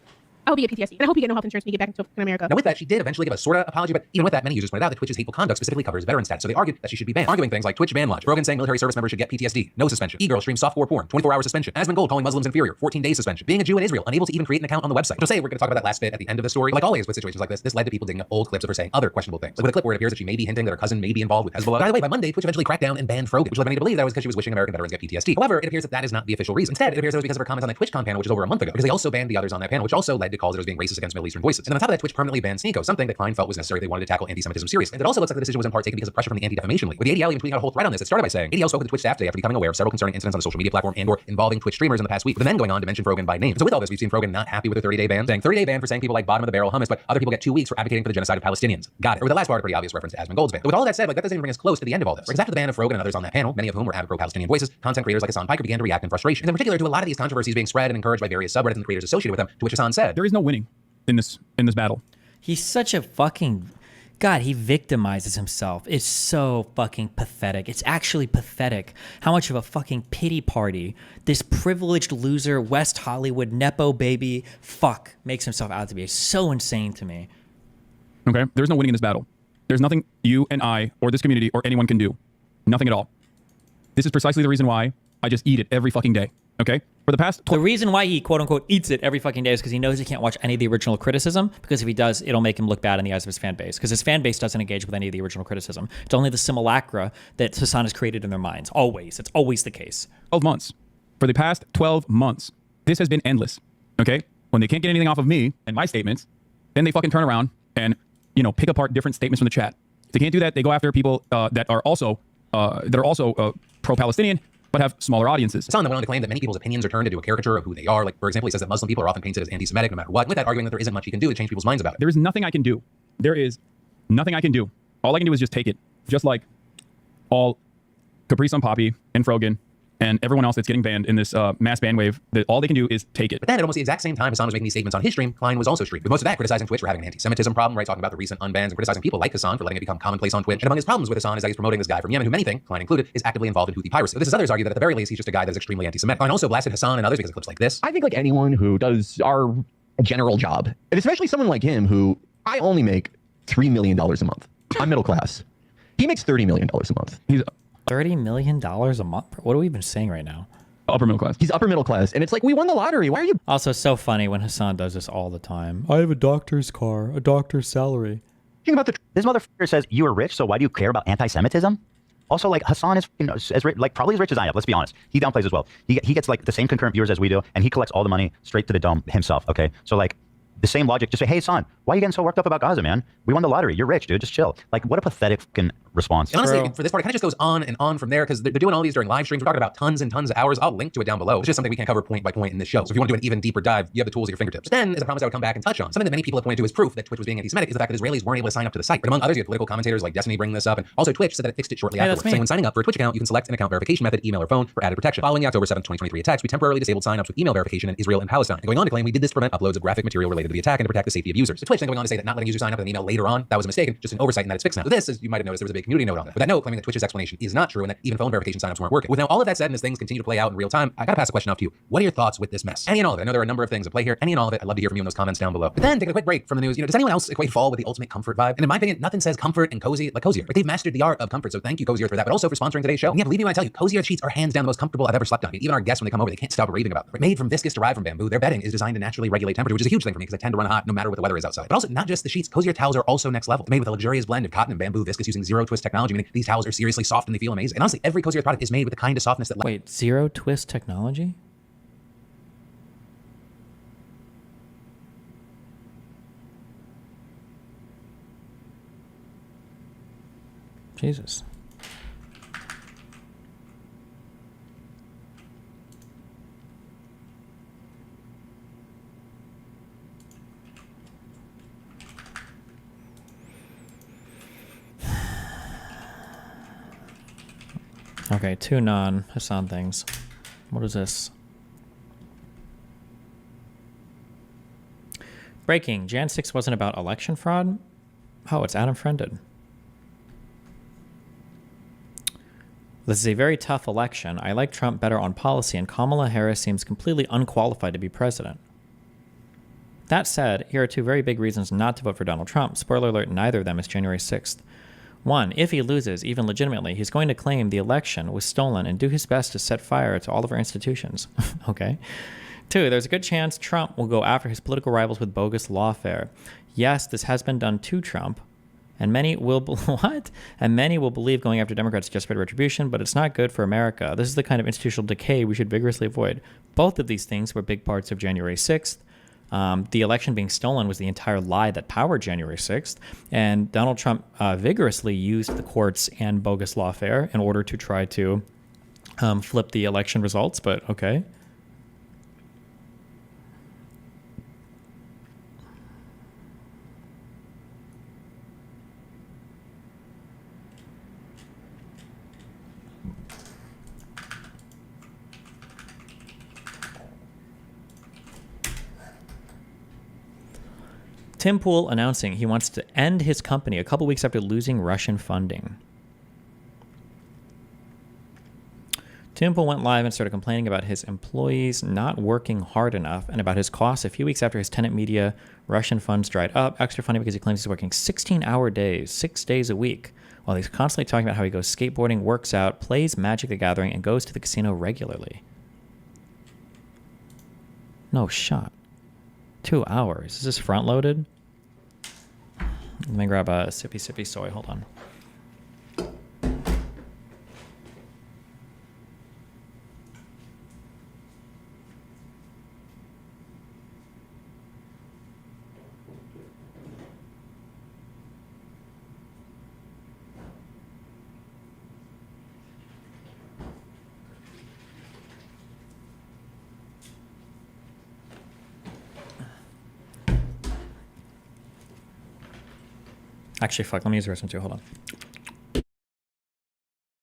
I hope you get PTSD, and I hope you get no health insurance when you get back into America. Now with that, she did eventually give a sort of apology, but even with that, many users pointed out that Twitch's hateful conduct specifically covers veteran stats, so they argued that she should be banned, arguing things like Twitch ban logic, Rogan saying military service members should get PTSD, no suspension, e-girl streams softcore porn, 24-hour suspension, Asmongold calling Muslims inferior, 14-day suspension, being a Jew in Israel, unable to even create an account on the website. So say we're going to talk about that last bit at the end of the story. Like always with situations like this led to people digging up old clips of her saying other questionable things. Like with a clip where it appears that she may be hinting that her cousin may be involved with Hezbollah. By the way, by Monday, Twitch eventually cracked down and banned Frogan, which led many to believe that was because she was wishing American veterans get PTSD. However, it appears that is not the official reason. Instead, it appears that it was because of her comments on that TwitchCon panel, which is over a month ago, because they also banned the others on that panel, which also led to calls that it was being racist against Middle Eastern voices. And on top of that, Twitch permanently banned Sneeko, something that Klein felt was necessary if they wanted to tackle anti-Semitism seriously. And it also looks like the decision was in part taken because of pressure from the Anti-Defamation League, with the ADL even tweeting out a whole thread on this. It started by saying, ADL spoke to the Twitch staff today after becoming aware of several concerning incidents on the social media platform and or involving Twitch streamers in the past week, with the men going on to mention Frogan by name. And so with all this, we've seen Frogan not happy with the 30-day ban, saying 30-day ban for saying people like bottom of the barrel hummus, but other people get 2 weeks for advocating for the genocide of Palestinians. Got it. Or with the last part, a pretty obvious reference to Asmongold's ban. But with all that said, like that doesn't even bring us close to the end of all this. Because after the ban of Frogan and others on that panel, many of whom were avid pro-Palestinian voices, content creators like Hasan Piker began to react in frustration. And in particular to a lot of these controversies being spread and encouraged by various subreddits and the creators associated with them, to which Hasan said, there is no winning in this battle. He's such a fucking... God, he victimizes himself. It's so fucking pathetic. It's actually pathetic how much of a fucking pity party this privileged loser West Hollywood Nepo baby fuck makes himself out to be. It's so insane to me. Okay? There's no winning in this battle. There's nothing you and I or this community or anyone can do. Nothing at all. This is precisely the reason why I just eat it every fucking day. Okay? For the past The reason why he quote unquote eats it every fucking day is because he knows he can't watch any of the original criticism, because if he does, it'll make him look bad in the eyes of his fan base, because his fan base doesn't engage with any of the original criticism. It's only the simulacra that Hasan has created in their minds. Always. It's always the case. 12 months. For the past 12 months, this has been endless. Okay? When they can't get anything off of me and my statements, then they fucking turn around and, you know, pick apart different statements from the chat. If they can't do that, they go after people that are also pro-Palestinian, but have smaller audiences. Hasan then went on to claim that many people's opinions are turned into a caricature of who they are. Like, for example, he says that Muslim people are often painted as anti-Semitic no matter what, with that arguing that there isn't much he can do to change people's minds about it. There is nothing I can do. There is nothing I can do. All I can do is just take it. Just like all Capri Sun Poppy and Frogan and everyone else that's getting banned in this mass ban wave, that all they can do is take it. But then at almost the exact same time Hasan was making these statements on his stream, Klein was also streaming. With most of that criticizing Twitch for having an anti-Semitism problem, right? Talking about the recent unbans and criticizing people like Hasan for letting it become commonplace on Twitch. And among his problems with Hasan is that he's promoting this guy from Yemen who many think, Klein included, is actively involved in Houthi piracy. But this is others argue that at the very least he's just a guy that is extremely anti-Semitic. Klein also blasted Hasan and others because of clips like this. I think like anyone who does our general job, and especially someone like him who I only make $3 million a month. I'm middle class. He makes $30 million a month. He's $30 million a month? What are we even saying right now? Upper middle class. He's upper middle class. And it's like, we won the lottery. Why are you? Also, so funny when Hasan does this all the time. I have a doctor's car, a doctor's salary. About the This motherfucker says you are rich, so why do you care about anti-Semitism? Also, like, Hasan is, you know, probably as rich as I am. Let's be honest. He downplays as well. He gets like the same concurrent viewers as we do, and he collects all the money straight to the dome himself. Okay, so like the same logic. Just say, hey, Hasan, why are you getting so worked up about Gaza, man? We won the lottery. You're rich, dude. Just chill. Like, what a pathetic fucking response. And honestly, for this part, it kind of just goes on and on from there because they're doing all these during live streams. We're talking about tons and tons of hours. I'll link to it down below. It's just something we can't cover point by point in this show. So if you want to do an even deeper dive, you have the tools at your fingertips. But then, as I promised I would come back and touch on, something that many people have pointed to as proof that Twitch was being anti-Semitic is the fact that Israelis weren't able to sign up to the site. But among others, you have political commentators like Destiny bringing this up, and also Twitch said that it fixed it shortly afterwards. Saying when signing up for a Twitch account, you can select an account verification method, email or phone, for added protection. Following the October 7th, 2023 attacks, we temporarily disabled signups with email verification in Israel and Palestine. And going on to claim we did this to prevent uploads of graphic material related to the attack and to protect the safety of users. So Twitch then going on to say that not letting users sign up with an email later on, that was a mistake, just an oversight, and that it's fixed now. So this, as you might have noticed, there was a big community note on that. With that note claiming that Twitch's explanation is not true and that even phone verification signups weren't working. With now all of that said and as things continue to play out in real time, I gotta pass a question off to you. What are your thoughts with this mess? Any and all of it. I know there are a number of things at play here. Any and all of it. I'd love to hear from you in those comments down below. But then taking a quick break from the news, does anyone else equate fall with the ultimate comfort vibe? And in my opinion, nothing says comfort and cozy like Cozy Earth. Like they've mastered the art of comfort. So thank you, Cozy Earth, for that, but also for sponsoring today's show. And yeah, believe me when I tell you, Cozy Earth sheets are hands down the most comfortable I've ever slept on. Even our guests, when they come over, they can't stop raving about them. Right? Made from viscous derived from bamboo, their bedding is designed to naturally regulate temperature, which is a huge thing for me because I tend to run hot no matter what the weather is outside. But also, not just the sheets, Cozy Earth towels are also next level. They're made with a luxurious blend of cotton and bamboo viscous using zero twist technology, meaning these towels are seriously soft and they feel amazing. And honestly, every Cozy Earth product is made with the kind of softness that Wait, zero twist technology? Jesus. Okay, two non-Hasan things. What is this? Breaking. Jan 6 wasn't about election fraud? Oh, it's Adam Friended. This is a very tough election. I like Trump better on policy, and Kamala Harris seems completely unqualified to be president. That said, here are two very big reasons not to vote for Donald Trump. Spoiler alert, neither of them is January 6th. One, if he loses, even legitimately, he's going to claim the election was stolen and do his best to set fire to all of our institutions. Okay. Two, there's a good chance Trump will go after his political rivals with bogus lawfare. Yes, this has been done to Trump, and many will And many will believe going after Democrats is just for retribution, but it's not good for America. This is the kind of institutional decay we should vigorously avoid. Both of these things were big parts of January 6th. The election being stolen was the entire lie that powered January 6th, and Donald Trump vigorously used the courts and bogus lawfare in order to try to flip the election results, but okay. Tim Pool announcing he wants to end his company a couple weeks after losing Russian funding. Tim Pool went live and started complaining about his employees not working hard enough and about his costs a few weeks after his tenant media Russian funds dried up. Extra funny because he claims he's working 16-hour days, 6 days a week, while he's constantly talking about how he goes skateboarding, works out, plays Magic the Gathering, and goes to the casino regularly. No shot. 2 hours. Is this front loaded? Let me grab a sippy soy. Hold on. Actually, fuck, let me use the restroom too. Hold on.